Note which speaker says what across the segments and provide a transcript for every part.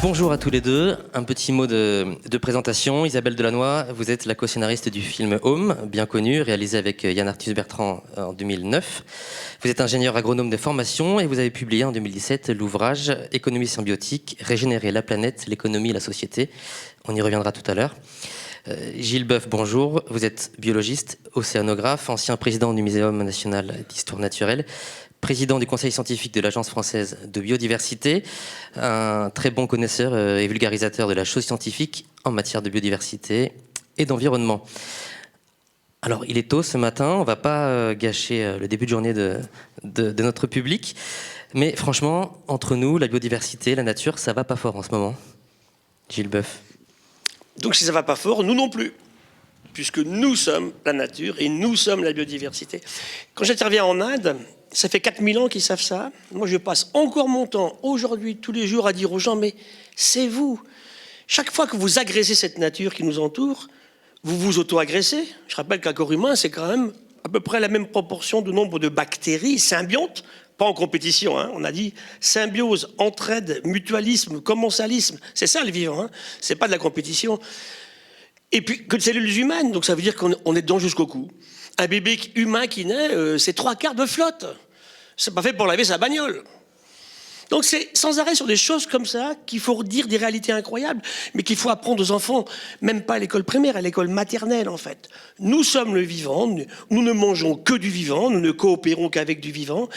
Speaker 1: Bonjour à tous les deux. Un petit mot de présentation. Isabelle Delannoy, vous êtes la co-scénariste du film Home, bien connu, réalisé avec Yann Arthus-Bertrand en 2009. Vous êtes ingénieur agronome de formation et vous avez publié en 2017 l'ouvrage Économie symbiotique, régénérer la planète, l'économie et la société. On y reviendra tout à l'heure. Gilles Boeuf, bonjour. Vous êtes biologiste, océanographe, ancien président du Muséum national d'histoire naturelle, président du conseil scientifique de l'Agence française de biodiversité, un très bon connaisseur et vulgarisateur de la chose scientifique en matière de biodiversité et d'environnement. Alors, il est tôt ce matin, on ne va pas gâcher le début de journée de notre public, mais franchement, entre nous, la biodiversité, la nature, ça va pas fort en ce moment. Gilles Boeuf.
Speaker 2: Donc si ça va pas fort, nous non plus, puisque nous sommes la nature et nous sommes la biodiversité. Quand j'interviens en Inde, ça fait 4000 ans qu'ils savent ça. Moi, je passe encore mon temps, aujourd'hui, tous les jours, à dire aux gens, mais c'est vous. Chaque fois que vous agressez cette nature qui nous entoure, vous vous auto-agressez. Je rappelle qu'un corps humain, c'est quand même à peu près la même proportion de nombre de bactéries symbiontes, pas en compétition, hein. On a dit symbiose, entraide, mutualisme, commensalisme. C'est ça le vivant, hein. C'est pas de la compétition. Et puis que de cellules humaines, donc ça veut dire qu'on est dedans jusqu'au cou. Un bébé humain qui naît, c'est 3/4 de flotte. C'est pas fait pour laver sa bagnole. Donc c'est sans arrêt sur des choses comme ça qu'il faut redire des réalités incroyables, mais qu'il faut apprendre aux enfants, même pas à l'école primaire, à l'école maternelle en fait. Nous sommes le vivant, nous ne mangeons que du vivant, nous ne coopérons qu'avec du vivant.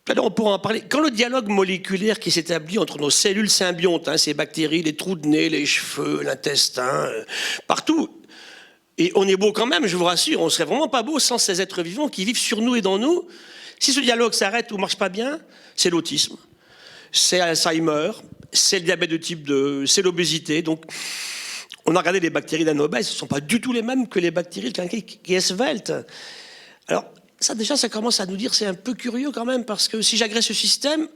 Speaker 2: Alors on pourra en parler. Quand le dialogue moléculaire qui s'établit entre nos cellules symbiontes, hein, ces bactéries, les trous de nez, les cheveux, l'intestin, partout, et on est beau quand même, je vous rassure, on serait vraiment pas beau sans ces êtres vivants qui vivent sur nous et dans nous. Si ce dialogue s'arrête ou marche pas bien, c'est l'autisme, c'est Alzheimer, c'est le diabète de type 2, c'est l'obésité. Donc on a regardé les bactéries d'un obèse, ce ne sont pas du tout les mêmes que les bactéries de quelqu'un qui est svelte. Alors ça déjà, ça commence à nous dire, c'est un peu curieux quand même, parce que si j'agresse ce système,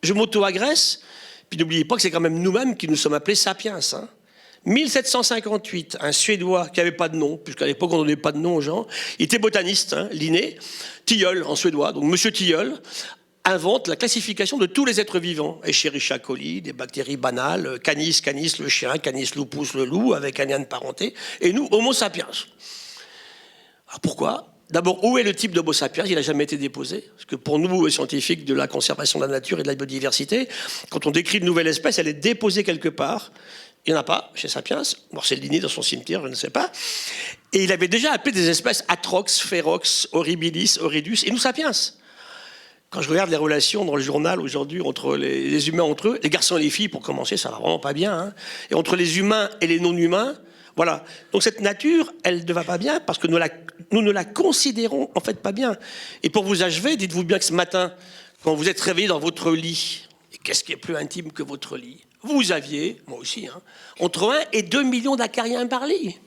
Speaker 2: je m'auto-agresse. Puis n'oubliez pas que c'est quand même nous-mêmes qui nous sommes appelés sapiens. Hein. 1758, un Suédois qui n'avait pas de nom, puisqu'à l'époque on ne donnait pas de nom aux gens, il était botaniste, hein, Linné, Tilleul en suédois, donc Monsieur Tilleul invente la classification de tous les êtres vivants. Escherichia coli, des bactéries banales, Canis, le chien, Canis lupus, le loup, avec un lien de parenté, et nous, Homo sapiens. Alors pourquoi ? D'abord, où est le type d'Homo sapiens? Il n'a jamais été déposé. Parce que pour nous, scientifiques de la conservation de la nature et de la biodiversité, quand on décrit une nouvelle espèce, elle est déposée quelque part. Il n'y en a pas chez Sapiens. C'est Linné dans son cimetière, je ne sais pas. Et il avait déjà appelé des espèces Atrox, Ferox, Horribilis, Horridus, et nous Sapiens. Quand je regarde les relations dans le journal aujourd'hui entre les humains entre eux, les garçons et les filles, pour commencer, ça va vraiment pas bien. Hein. Et entre les humains et les non-humains, voilà. Donc cette nature, elle ne va pas bien parce que nous ne la considérons en fait pas bien. Et pour vous achever, dites-vous bien que ce matin, quand vous êtes réveillé dans votre lit, et qu'est-ce qui est plus intime que votre lit? Vous aviez, moi aussi, hein, entre 1 et 2 millions d'acariens par lit.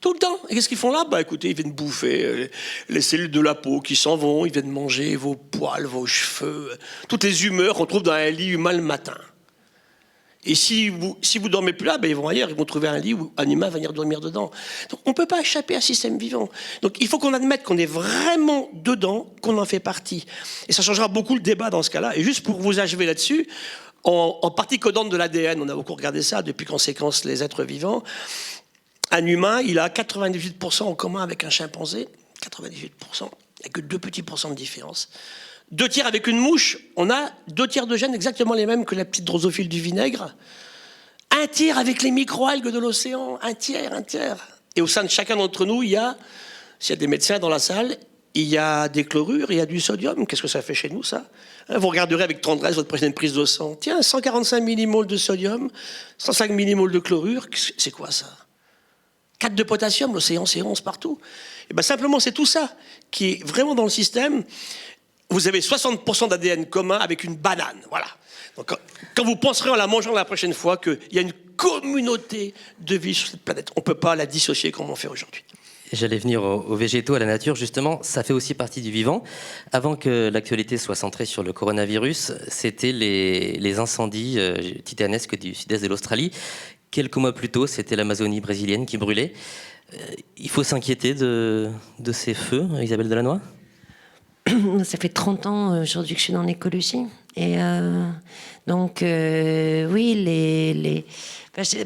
Speaker 2: Tout le temps. Et qu'est-ce qu'ils font là? Bah écoutez, ils viennent bouffer les cellules de la peau qui s'en vont, ils viennent manger vos poils, vos cheveux, toutes les humeurs qu'on trouve dans un lit humain le matin. Et si vous dormez plus là, ben ils vont ailleurs, ils vont trouver un lit où un humain va venir dormir dedans. Donc on ne peut pas échapper à un système vivant. Donc il faut qu'on admette qu'on est vraiment dedans, qu'on en fait partie. Et ça changera beaucoup le débat dans ce cas-là. Et juste pour vous achever là-dessus, en partie codante de l'ADN, on a beaucoup regardé ça depuis qu'on séquence les êtres vivants, un humain, il a 98% en commun avec un chimpanzé. 98%. Il n'y a que 2 petits pourcents de différence. 2 tiers avec une mouche, on a 2 tiers de gènes exactement les mêmes que la petite drosophile du vinaigre. 1 tiers avec les microalgues de l'océan. 1 tiers. Et au sein de chacun d'entre nous, s'il y a des médecins dans la salle, il y a des chlorures, il y a du sodium. Qu'est-ce que ça fait chez nous, ça? Vous regarderez avec tendresse votre prochaine prise de sang. Tiens, 145 millimoles de sodium, 105 millimoles de chlorure. C'est quoi ça? 4 de potassium, l'océan c'est 11 partout. Et ben simplement, c'est tout ça qui est vraiment dans le système. Vous avez 60% d'ADN commun avec une banane, voilà. Donc, quand vous penserez en la mangeant la prochaine fois qu'il y a une communauté de vie sur cette planète, on ne peut pas la dissocier comme on fait aujourd'hui.
Speaker 1: J'allais venir aux végétaux, à la nature, justement, ça fait aussi partie du vivant. Avant que l'actualité soit centrée sur le coronavirus, c'était les incendies titanesques du sud-est de l'Australie. Quelques mois plus tôt, c'était l'Amazonie brésilienne qui brûlait. Il faut s'inquiéter de ces feux, Isabelle Delannoy?
Speaker 3: Ça fait 30 ans aujourd'hui que je suis dans l'écologie. Et donc, oui,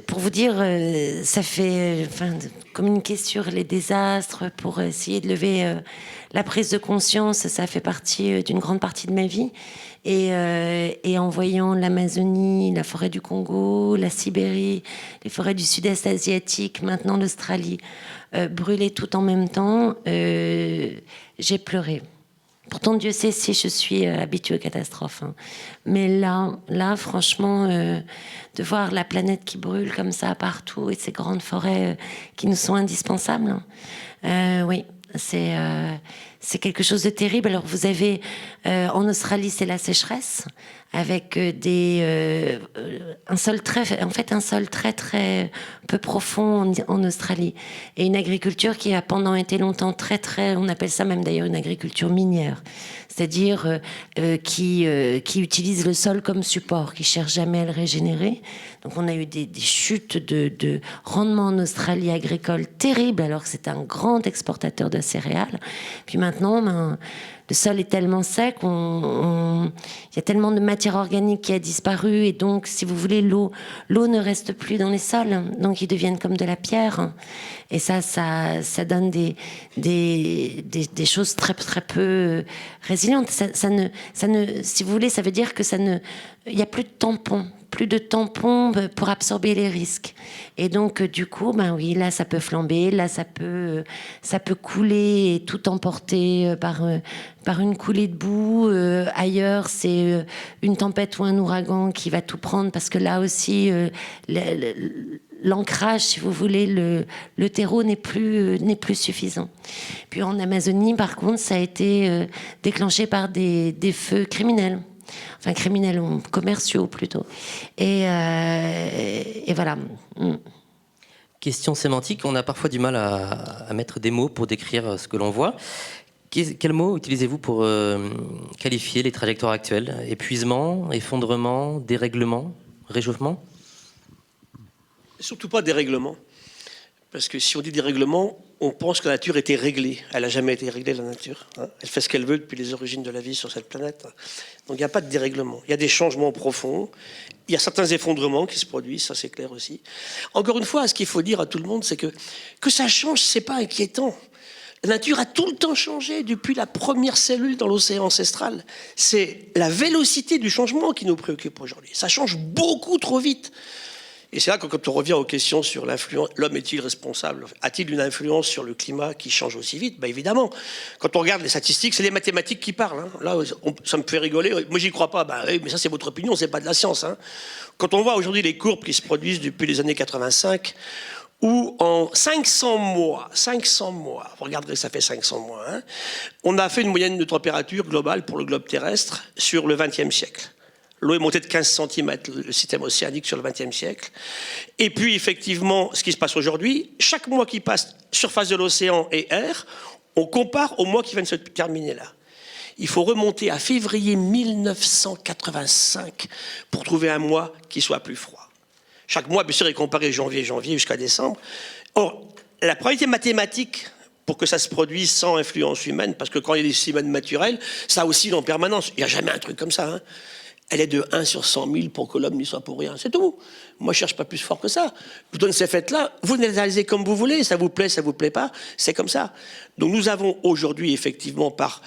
Speaker 3: pour vous dire, ça fait communiquer sur les désastres pour essayer de lever la prise de conscience, ça fait partie d'une grande partie de ma vie. Et en voyant l'Amazonie, la forêt du Congo, la Sibérie, les forêts du sud-est asiatique, maintenant l'Australie, brûler tout en même temps, j'ai pleuré. Pourtant, Dieu sait si je suis habituée aux catastrophes. Hein. Mais là, franchement, de voir la planète qui brûle comme ça partout et ces grandes forêts qui nous sont indispensables, oui, c'est quelque chose de terrible. Alors, vous avez, en Australie, c'est la sécheresse, avec un sol très, très peu profond en Australie. Et une agriculture qui a pendant été longtemps très, on appelle ça même d'ailleurs une agriculture minière. C'est-à-dire qui utilise le sol comme support, qui cherche jamais à le régénérer. Donc on a eu des chutes de rendement en Australie agricole terribles, alors que c'est un grand exportateur de céréales. Puis maintenant, le sol est tellement sec, il y a tellement de matière organique qui a disparu, et donc, si vous voulez, l'eau ne reste plus dans les sols, donc ils deviennent comme de la pierre. Et ça donne des choses très, très peu résilientes. Si vous voulez, ça veut dire que il n'y a plus de tampons pour absorber les risques. Et donc, du coup, oui, là, ça peut flamber, là, ça peut couler et tout emporter par une coulée de boue. Ailleurs, c'est une tempête ou un ouragan qui va tout prendre, parce que là aussi, l'ancrage, si vous voulez, le terreau n'est plus suffisant. Puis en Amazonie, par contre, ça a été déclenché par des feux criminels. Enfin, criminels ou commerciaux, plutôt. Et voilà.
Speaker 1: Question sémantique, on a parfois du mal à mettre des mots pour décrire ce que l'on voit. Quels mots utilisez-vous pour qualifier les trajectoires actuelles ? Épuisement, effondrement, dérèglement, réchauffement ?
Speaker 2: Surtout pas dérèglement. Parce que si on dit dérèglement, on pense que la nature était réglée. Elle n'a jamais été réglée, la nature. Elle fait ce qu'elle veut depuis les origines de la vie sur cette planète. Donc il n'y a pas de dérèglement. Il y a des changements profonds. Il y a certains effondrements qui se produisent, ça c'est clair aussi. Encore une fois, ce qu'il faut dire à tout le monde, c'est que ça change, c'est pas inquiétant. La nature a tout le temps changé depuis la première cellule dans l'océan ancestral. C'est la vélocité du changement qui nous préoccupe aujourd'hui. Ça change beaucoup trop vite. Et c'est là que quand on revient aux questions sur l'influence, l'homme est-il responsable ? A-t-il une influence sur le climat qui change aussi vite ? Évidemment, quand on regarde les statistiques, c'est les mathématiques qui parlent. Hein. Là, ça me fait rigoler. Moi, j'y crois pas. Oui, mais ça, c'est votre opinion, c'est pas de la science. Hein. Quand on voit aujourd'hui les courbes qui se produisent depuis les années 85, où en 500 mois, vous regarderez, ça fait 500 mois, hein, on a fait une moyenne de température globale pour le globe terrestre sur le XXe siècle. L'eau est montée de 15 cm, le système océanique, sur le XXe siècle. Et puis, effectivement, ce qui se passe aujourd'hui, chaque mois qui passe, surface de l'océan et air, on compare au mois qui vient de se terminer là. Il faut remonter à février 1985 pour trouver un mois qui soit plus froid. Chaque mois, bien sûr, est comparé janvier jusqu'à décembre. Or, la probabilité mathématique pour que ça se produise sans influence humaine, parce que quand il y a des phénomènes naturels, ça oscille en permanence. Il n'y a jamais un truc comme ça, hein. Elle est de 1 sur 100 000 pour que l'homme n'y soit pour rien. C'est tout. Moi, je ne cherche pas plus fort que ça. Je vous donne ces faits-là. Vous les analysez comme vous voulez. Ça vous plaît pas. C'est comme ça. Donc, nous avons aujourd'hui, effectivement, par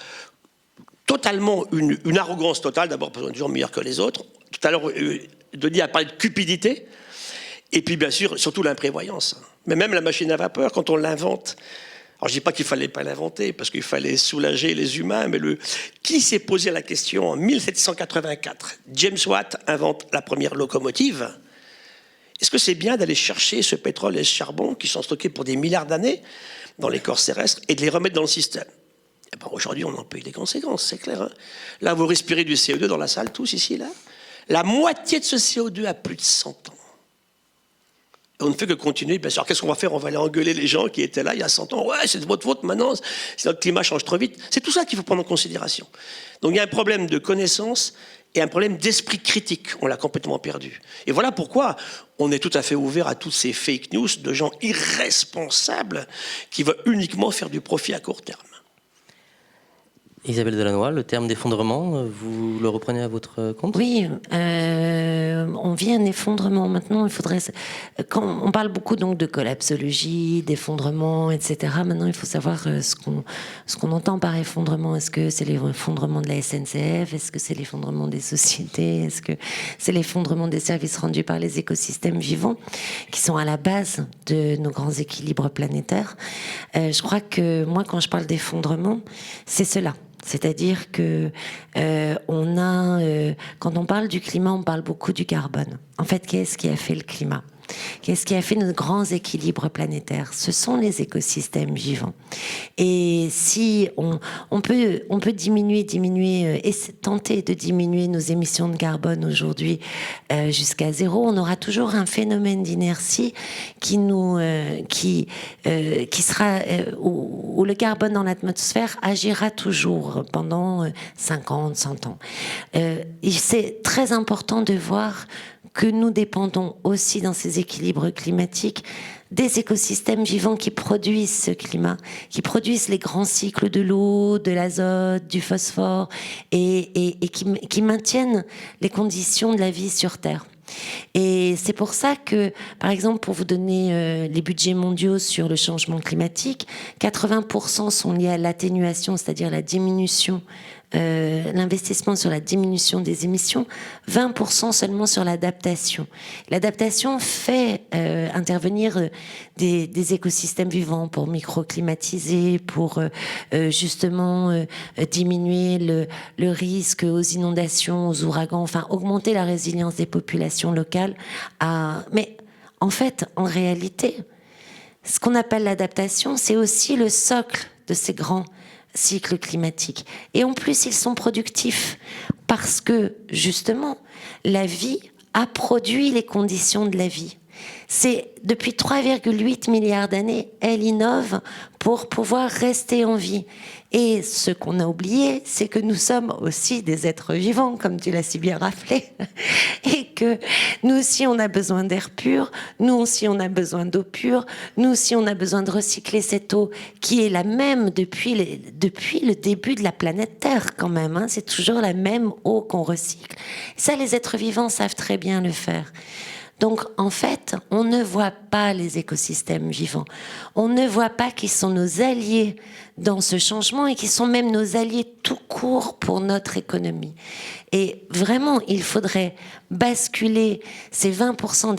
Speaker 2: totalement une arrogance totale, d'abord parce qu'on est toujours meilleur que les autres. Tout à l'heure, Denis a parlé de cupidité. Et puis, bien sûr, surtout l'imprévoyance. Mais même la machine à vapeur, quand on l'invente... Alors, je ne dis pas qu'il ne fallait pas l'inventer, parce qu'il fallait soulager les humains, mais qui s'est posé la question en 1784 ? James Watt invente la première locomotive. Est-ce que c'est bien d'aller chercher ce pétrole et ce charbon qui sont stockés pour des milliards d'années dans l'écorce terrestre et de les remettre dans le système ? Aujourd'hui, on en paye les conséquences, c'est clair. Hein. Là, vous respirez du CO2 dans la salle, tous ici, là. La moitié de ce CO2 a plus de 100 ans. On ne fait que continuer. Bien sûr, qu'est-ce qu'on va faire ? On va aller engueuler les gens qui étaient là il y a 100 ans. Ouais, c'est de votre faute maintenant, si notre climat change trop vite. C'est tout ça qu'il faut prendre en considération. Donc il y a un problème de connaissance et un problème d'esprit critique. On l'a complètement perdu. Et voilà pourquoi on est tout à fait ouvert à toutes ces fake news de gens irresponsables qui veulent uniquement faire du profit à court terme.
Speaker 1: Isabelle Delannoy, le terme d'effondrement, vous le reprenez à votre compte?
Speaker 3: Oui, on vit un effondrement. Maintenant, il faudrait... Quand on parle beaucoup donc de collapsologie, d'effondrement, etc. Maintenant, il faut savoir ce qu'on entend par effondrement. Est-ce que c'est l'effondrement de la SNCF? Est-ce que c'est l'effondrement des sociétés? Est-ce que c'est l'effondrement des services rendus par les écosystèmes vivants qui sont à la base de nos grands équilibres planétaires? Je crois que moi, quand je parle d'effondrement, c'est cela. C'est-à-dire que quand on parle du climat, on parle beaucoup du carbone. En fait, qu'est-ce qui a fait le climat? Qu'est-ce qui a fait nos grands équilibres planétaires? Ce sont les écosystèmes vivants. Et si on peut diminuer et tenter de diminuer nos émissions de carbone aujourd'hui jusqu'à zéro, on aura toujours un phénomène d'inertie qui sera où le carbone dans l'atmosphère agira toujours pendant 50, 100 ans. C'est très important de voir que nous dépendons aussi dans ces équilibres climatiques des écosystèmes vivants qui produisent ce climat, qui produisent les grands cycles de l'eau, de l'azote, du phosphore et qui maintiennent les conditions de la vie sur Terre. Et c'est pour ça que, par exemple, pour vous donner les budgets mondiaux sur le changement climatique, 80% sont liés à l'atténuation, c'est-à-dire la diminution, l'investissement sur la diminution des émissions, 20% seulement sur l'adaptation. L'adaptation fait intervenir des écosystèmes vivants pour microclimatiser, pour justement diminuer le risque aux inondations, aux ouragans, enfin augmenter la résilience des populations locales. Mais en fait, en réalité, ce qu'on appelle l'adaptation, c'est aussi le socle de ces grands cycles climatiques. Et en plus, ils sont productifs parce que, justement, la vie a produit les conditions de la vie. C'est depuis 3,8 milliards d'années, elle innove pour pouvoir rester en vie. Et ce qu'on a oublié, c'est que nous sommes aussi des êtres vivants, comme tu l'as si bien rappelé, et que nous aussi on a besoin d'air pur, nous aussi on a besoin d'eau pure, nous aussi on a besoin de recycler cette eau qui est la même depuis le début de la planète Terre quand même, hein. C'est toujours la même eau qu'on recycle. Ça, les êtres vivants savent très bien le faire. Donc, en fait, on ne voit pas les écosystèmes vivants. On ne voit pas qu'ils sont nos alliés dans ce changement et qu'ils sont même nos alliés tout court pour notre économie. Et vraiment, il faudrait basculer ces 20%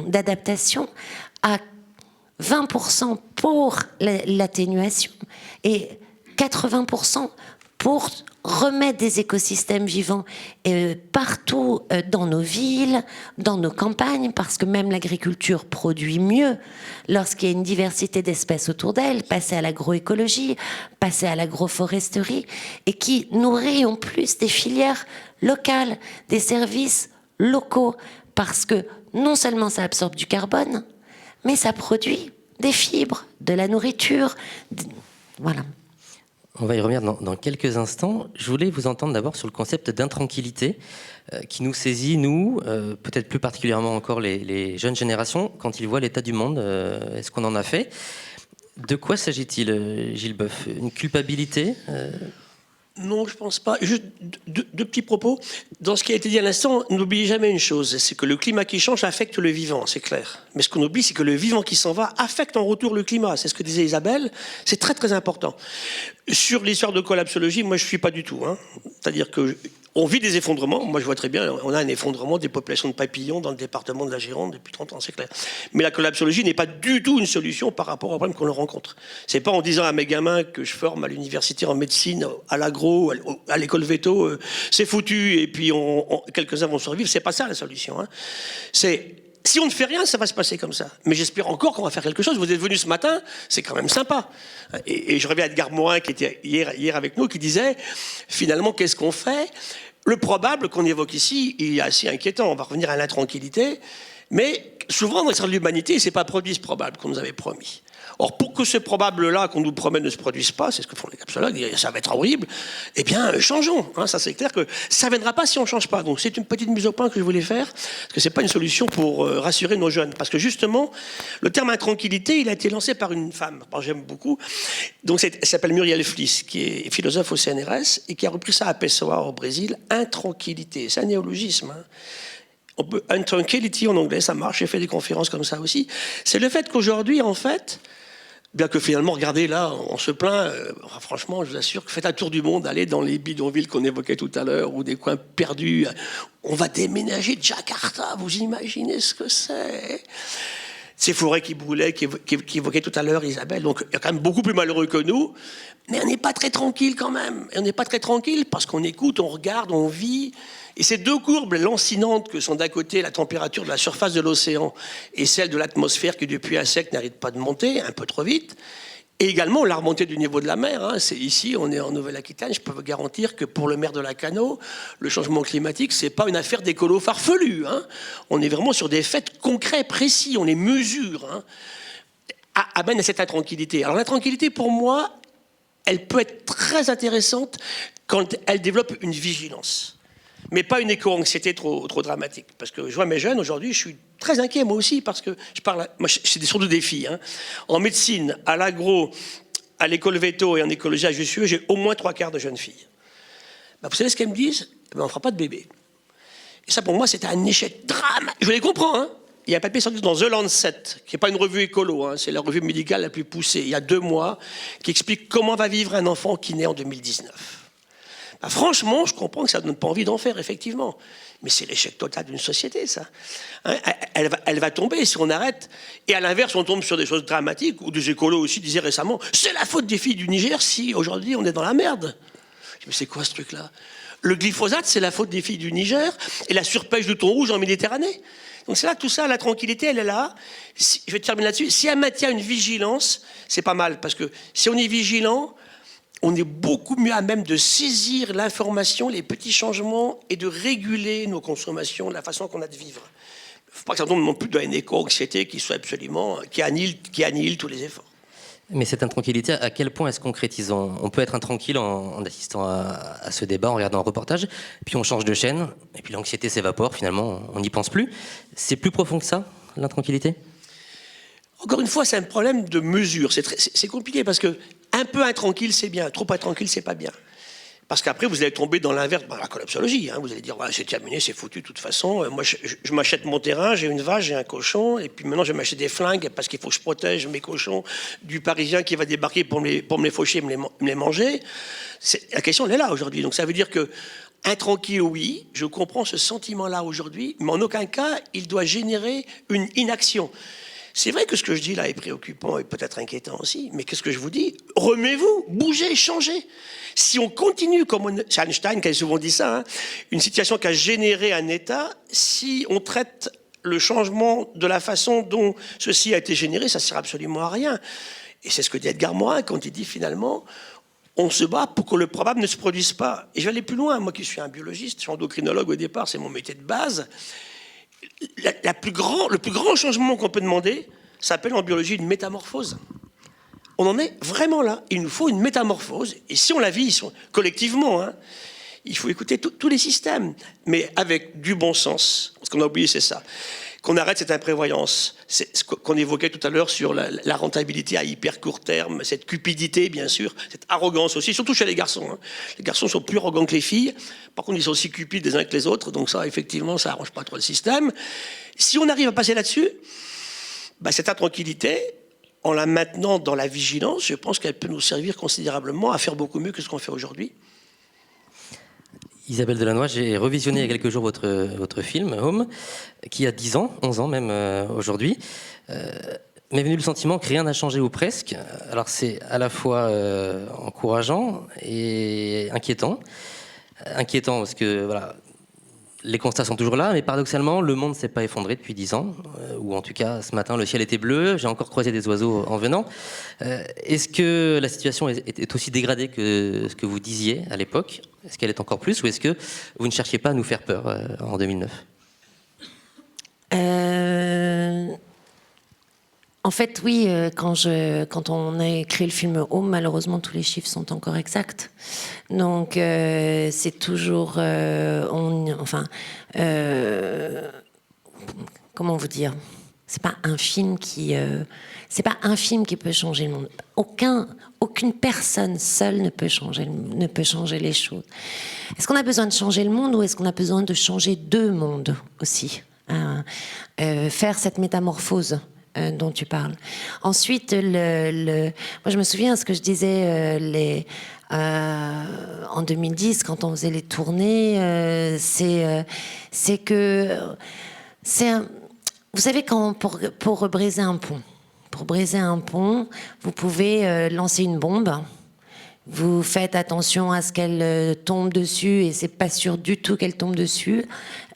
Speaker 3: d'adaptation à 20% pour l'atténuation et 80% pour remettre des écosystèmes vivants partout dans nos villes, dans nos campagnes, parce que même l'agriculture produit mieux lorsqu'il y a une diversité d'espèces autour d'elle, passer à l'agroécologie, passer à l'agroforesterie, et qui nourrit en plus des filières locales, des services locaux, parce que non seulement ça absorbe du carbone, mais ça produit des fibres, de la nourriture, voilà.
Speaker 1: On va y revenir dans quelques instants. Je voulais vous entendre d'abord sur le concept d'intranquillité qui nous saisit, nous, peut-être plus particulièrement encore les jeunes générations, quand ils voient l'état du monde. Est-ce qu'on en a fait? De quoi s'agit-il, Gilles Boeuf? Une culpabilité
Speaker 2: Non, je pense pas. Juste deux petits propos. Dans ce qui a été dit à l'instant, n'oubliez jamais une chose, c'est que le climat qui change affecte le vivant, c'est clair. Mais ce qu'on oublie, c'est que le vivant qui s'en va affecte en retour le climat. C'est ce que disait Isabelle. C'est très très important. Sur l'histoire de collapsologie, moi je suis pas du tout. C'est-à-dire que on vit des effondrements. Moi je vois très bien, on a un effondrement des populations de papillons dans le département de la Gironde depuis 30 ans, c'est clair. Mais la collapsologie n'est pas du tout une solution par rapport aux problèmes qu'on rencontre. C'est pas en disant à mes gamins que je forme à l'université en médecine, à l'agro, à l'école veto, c'est foutu et puis quelques-uns vont survivre. C'est pas ça la solution. C'est si on ne fait rien, ça va se passer comme ça. Mais j'espère encore qu'on va faire quelque chose. Vous êtes venu ce matin, c'est quand même sympa. Et je reviens à Edgar Morin, qui était hier avec nous, qui disait, finalement, qu'est-ce qu'on fait? Le probable qu'on évoque ici, il est assez inquiétant. On va revenir à l'intranquillité. Mais souvent, dans l'histoire de l'humanité, c'est pas produit ce probable qu'on nous avait promis. Or, pour que ce probable-là qu'on nous promet ne se produise pas, c'est ce que font les capsologues, ils disent, ça va être horrible, eh bien, changeons. Hein, ça, c'est clair que ça ne viendra pas si on ne change pas. Donc, c'est une petite mise au point que je voulais faire, parce que ce n'est pas une solution pour rassurer nos jeunes. Parce que justement, le terme intranquillité, il a été lancé par une femme, que j'aime beaucoup. Donc, elle s'appelle Muriel Fliss, qui est philosophe au CNRS, et qui a repris ça à Pessoa, au Brésil, intranquillité. C'est un néologisme. Hein. Intranquility en anglais, ça marche, j'ai fait des conférences comme ça aussi. C'est le fait qu'aujourd'hui, en fait, bien que finalement, regardez là, on se plaint, franchement, je vous assure que faites un tour du monde, allez dans les bidonvilles qu'on évoquait tout à l'heure, ou des coins perdus, on va déménager de Jakarta, vous imaginez ce que c'est? Ces forêts qui brûlaient, qui évoquait tout à l'heure Isabelle, donc il y a quand même beaucoup plus malheureux que nous, mais on n'est pas très tranquille quand même, et on n'est pas très tranquille parce qu'on écoute, on regarde, on vit. Et ces deux courbes lancinantes que sont d'un côté la température de la surface de l'océan et celle de l'atmosphère qui depuis un siècle n'arrête pas de monter, un peu trop vite, et également la remontée du niveau de la mer. Hein. C'est ici, on est en Nouvelle-Aquitaine, je peux vous garantir que pour le maire de Lacanau, le changement climatique, c'est pas une affaire d'écolo farfelu. Hein. On est vraiment sur des faits concrets, précis, on les mesure. Hein. Amène à cette intranquillité. Alors l'intranquillité, pour moi, elle peut être très intéressante quand elle développe une vigilance. Mais pas une éco-anxiété trop dramatique. Parce que je vois mes jeunes, aujourd'hui, je suis très inquiet, moi aussi, parce que moi, c'est surtout des filles. Hein. En médecine, à l'agro, à l'école Veto et en écologie à Jussieu, j'ai au moins 3/4 de jeunes filles. Ben, vous savez ce qu'elles me disent? Ben, on ne fera pas de bébé. Et ça, pour moi, c'était un échec dramatique. Je les comprends, hein. Il y a un papier sorti dans The Lancet, qui n'est pas une revue écolo, hein, c'est la revue médicale la plus poussée, il y a 2 mois, qui explique comment va vivre un enfant qui naît en 2019. Ben, franchement, je comprends que ça ne donne pas envie d'en faire, effectivement. Mais c'est l'échec total d'une société, ça. Hein, elle va tomber si on arrête. Et à l'inverse, on tombe sur des choses dramatiques, où des écolos aussi disaient récemment « C'est la faute des filles du Niger si aujourd'hui on est dans la merde ». Mais c'est quoi ce truc-là? Le glyphosate, c'est la faute des filles du Niger, et la surpêche du thon rouge en Méditerranée. Donc c'est là, tout ça, la tranquillité, elle est là. Je vais terminer là-dessus. Si elle maintient une vigilance, c'est pas mal, parce que si on est vigilant, on est beaucoup mieux à même de saisir l'information, les petits changements, et de réguler nos consommations, la façon qu'on a de vivre. Il ne faut pas que ça tombe non plus dans une éco-anxiété qui soit absolument, qui annihile tous les efforts.
Speaker 1: Mais cette intranquillité, à quel point est-ce concrétise? On peut être intranquille en assistant à ce débat, en regardant un reportage, puis on change de chaîne, et puis l'anxiété s'évapore, finalement, on n'y pense plus. C'est plus profond que ça, l'intranquillité?
Speaker 2: Encore une fois, c'est un problème de mesure. C'est compliqué parce que un peu intranquille, c'est bien. Trop intranquille, c'est pas bien. Parce qu'après, vous allez tomber dans l'inverse, la collapsologie. Hein. Vous allez dire, c'est terminé, c'est foutu de toute façon. Moi, je m'achète mon terrain, j'ai une vache, j'ai un cochon, et puis maintenant, je vais m'acheter des flingues parce qu'il faut que je protège mes cochons du Parisien qui va débarquer pour me les faucher, me les manger. La question, elle est là aujourd'hui. Donc ça veut dire que intranquille, oui, je comprends ce sentiment-là aujourd'hui, mais en aucun cas, il doit générer une inaction. C'est vrai que ce que je dis là est préoccupant et peut-être inquiétant aussi, mais qu'est-ce que je vous dis? Remets-vous, bougez, changez. Si on continue, comme c'est Einstein qui a souvent dit ça, hein, une situation qui a généré un état, si on traite le changement de la façon dont ceci a été généré, ça ne sert absolument à rien. Et c'est ce que dit Edgar Morin quand il dit finalement, on se bat pour que le probable ne se produise pas. Et je vais aller plus loin, moi qui suis un biologiste, je suis endocrinologue au départ, c'est mon métier de base. Le plus grand changement qu'on peut demander s'appelle en biologie une métamorphose. On en est vraiment là. Il nous faut une métamorphose. Et si on la vit collectivement, hein, il faut écouter tous les systèmes, mais avec du bon sens. Ce qu'on a oublié, c'est ça. Qu'on arrête cette imprévoyance. C'est ce qu'on évoquait tout à l'heure sur la rentabilité à hyper court terme, cette cupidité, bien sûr, cette arrogance aussi, surtout chez les garçons. Hein. Les garçons sont plus arrogants que les filles. Par contre, ils sont aussi cupides les uns que les autres. Donc ça, effectivement, ça arrange pas trop le système. Si on arrive à passer là-dessus, cette intranquillité, en la maintenant dans la vigilance, je pense qu'elle peut nous servir considérablement à faire beaucoup mieux que ce qu'on fait aujourd'hui.
Speaker 1: Isabelle Delannoy, j'ai revisionné il y a quelques jours votre film, Home, qui a 10 ans, 11 ans même aujourd'hui. M'est venu le sentiment que rien n'a changé ou presque. Alors c'est à la fois encourageant et inquiétant. Inquiétant parce que voilà, les constats sont toujours là, mais paradoxalement, le monde ne s'est pas effondré depuis 10 ans, ou en tout cas, ce matin, le ciel était bleu, j'ai encore croisé des oiseaux en venant. Est-ce que la situation est aussi dégradée que ce que vous disiez à l'époque? Est-ce qu'elle est encore plus, ou est-ce que vous ne cherchiez pas à nous faire peur en 2009?
Speaker 3: En fait, oui, quand on a écrit le film Home, malheureusement, tous les chiffres sont encore exacts. Donc, c'est toujours... comment vous dire ? C'est pas un film qui peut changer le monde. Aucune personne seule ne peut changer les choses. Est-ce qu'on a besoin de changer le monde ou est-ce qu'on a besoin de changer deux mondes aussi ? Faire cette métamorphose dont tu parles. Ensuite, moi je me souviens ce que je disais en 2010 quand on faisait les tournées, c'est que vous savez pour briser un pont, vous pouvez lancer une bombe. Vous faites attention à ce qu'elle tombe dessus et c'est pas sûr du tout qu'elle tombe dessus.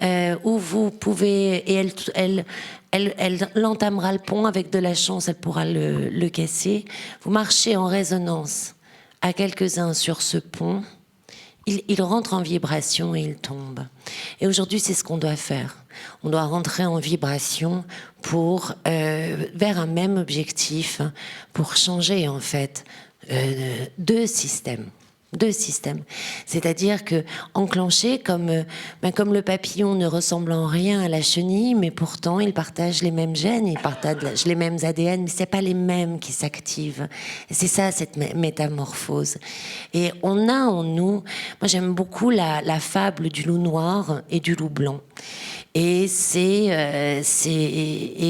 Speaker 3: Ou vous pouvez et elle entamera le pont avec de la chance, elle pourra le casser. Vous marchez en résonance à quelques-uns sur ce pont. Il rentre en vibration et il tombe. Et aujourd'hui, c'est ce qu'on doit faire. On doit rentrer en vibration vers un même objectif, pour changer en fait deux systèmes. C'est-à-dire que enclencher comme le papillon ne ressemble en rien à la chenille, mais pourtant ils partagent les mêmes gènes, ils partagent les mêmes ADN, mais c'est pas les mêmes qui s'activent. Et c'est ça cette métamorphose. Et on a en nous, moi j'aime beaucoup la fable du loup noir et du loup blanc. Et et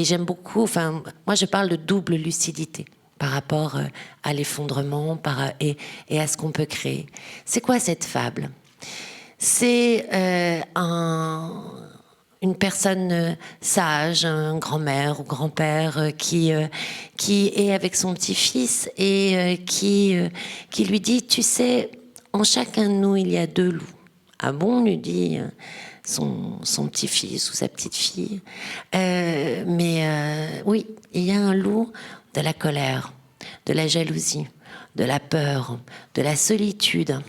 Speaker 3: j'aime beaucoup. Enfin, moi je parle de double lucidité par rapport à l'effondrement et à ce qu'on peut créer. C'est quoi cette fable ? C'est une personne sage, un grand-mère ou grand-père qui est avec son petit-fils et qui lui dit, tu sais, en chacun de nous, il y a deux loups. Ah bon, lui dit son petit-fils ou sa petite-fille. Oui, il y a un loup de la colère, de la jalousie, de la peur, de la solitude,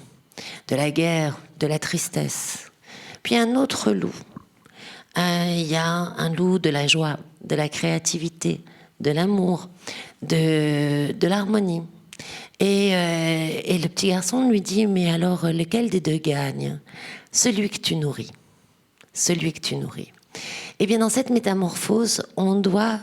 Speaker 3: de la guerre, de la tristesse. Puis un autre loup. Il y a un loup de la joie, de la créativité, de l'amour, de l'harmonie. Et le petit garçon lui dit, mais alors lequel des deux gagne ? Celui que tu nourris. Celui que tu nourris. Et bien dans cette métamorphose, on doit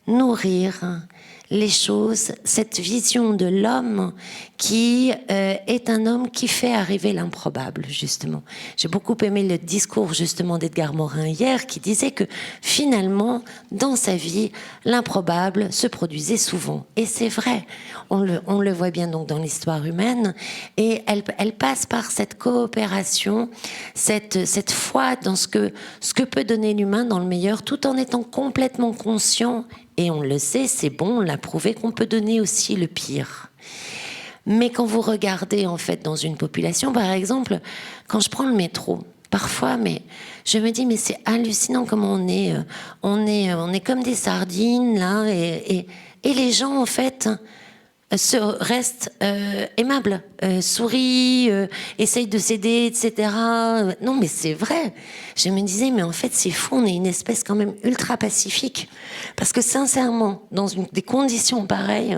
Speaker 3: nourrir les choses, cette vision de l'homme qui est un homme qui fait arriver l'improbable, justement. J'ai beaucoup aimé le discours, justement, d'Edgar Morin hier, qui disait que, finalement, dans sa vie, l'improbable se produisait souvent. Et c'est vrai, on le voit bien donc dans l'histoire humaine, et elle passe par cette coopération, cette foi dans ce que peut donner l'humain dans le meilleur, tout en étant complètement conscient. Et on le sait, c'est bon, on l'a prouvé qu'on peut donner aussi le pire. Mais quand vous regardez en fait dans une population, par exemple, quand je prends le métro, parfois, je me dis mais c'est hallucinant comment on est comme des sardines là, et les gens en fait restent aimables, sourient, essayent de s'aider, etc. Non, mais c'est vrai. Je me disais, mais en fait, c'est fou, on est une espèce quand même ultra pacifique. Parce que sincèrement, dans des conditions pareilles,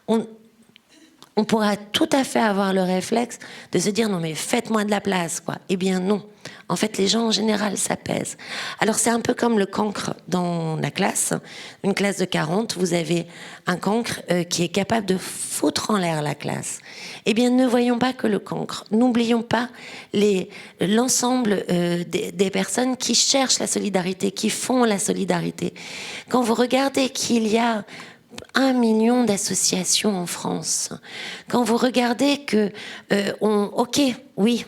Speaker 3: on pourra tout à fait avoir le réflexe de se dire, non, mais faites-moi de la place, quoi. Eh bien, non. En fait, les gens, en général, s'apaisent. Alors, c'est un peu comme le cancre dans la classe. Une classe de 40, vous avez un cancre qui est capable de foutre en l'air la classe. Eh bien, ne voyons pas que le cancre. N'oublions pas l'ensemble des personnes qui cherchent la solidarité, qui font la solidarité. Quand vous regardez qu'il y a 1 million d'associations en France, quand vous regardez que, ok, oui,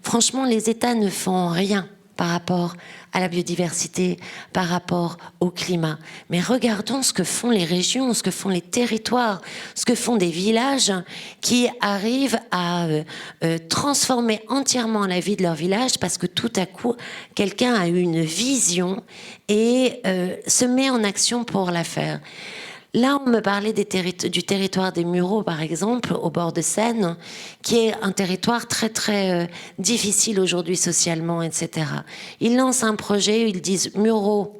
Speaker 3: franchement, les États ne font rien par rapport à la biodiversité, par rapport au climat. Mais regardons ce que font les régions, ce que font les territoires, ce que font des villages qui arrivent à transformer entièrement la vie de leur village parce que tout à coup, quelqu'un a eu une vision et se met en action pour la faire. Là, on me parlait du territoire des Mureaux, par exemple, au bord de Seine, qui est un territoire très, très difficile aujourd'hui socialement, etc. Ils lancent un projet, ils disent Mureaux,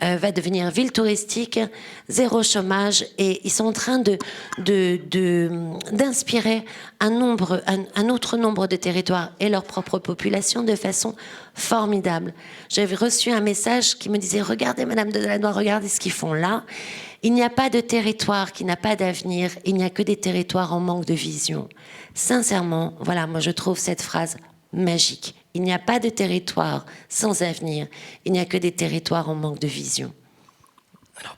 Speaker 3: va devenir ville touristique, zéro chômage, et ils sont en train d'inspirer un autre nombre de territoires et leur propre population de façon formidable. J'avais reçu un message qui me disait « Regardez, Madame Delannoy, regardez ce qu'ils font là ». Il n'y a pas de territoire qui n'a pas d'avenir, il n'y a que des territoires en manque de vision. Sincèrement, voilà, moi je trouve cette phrase magique. Il n'y a pas de territoire sans avenir, il n'y a que des territoires en manque de vision.
Speaker 1: Alors,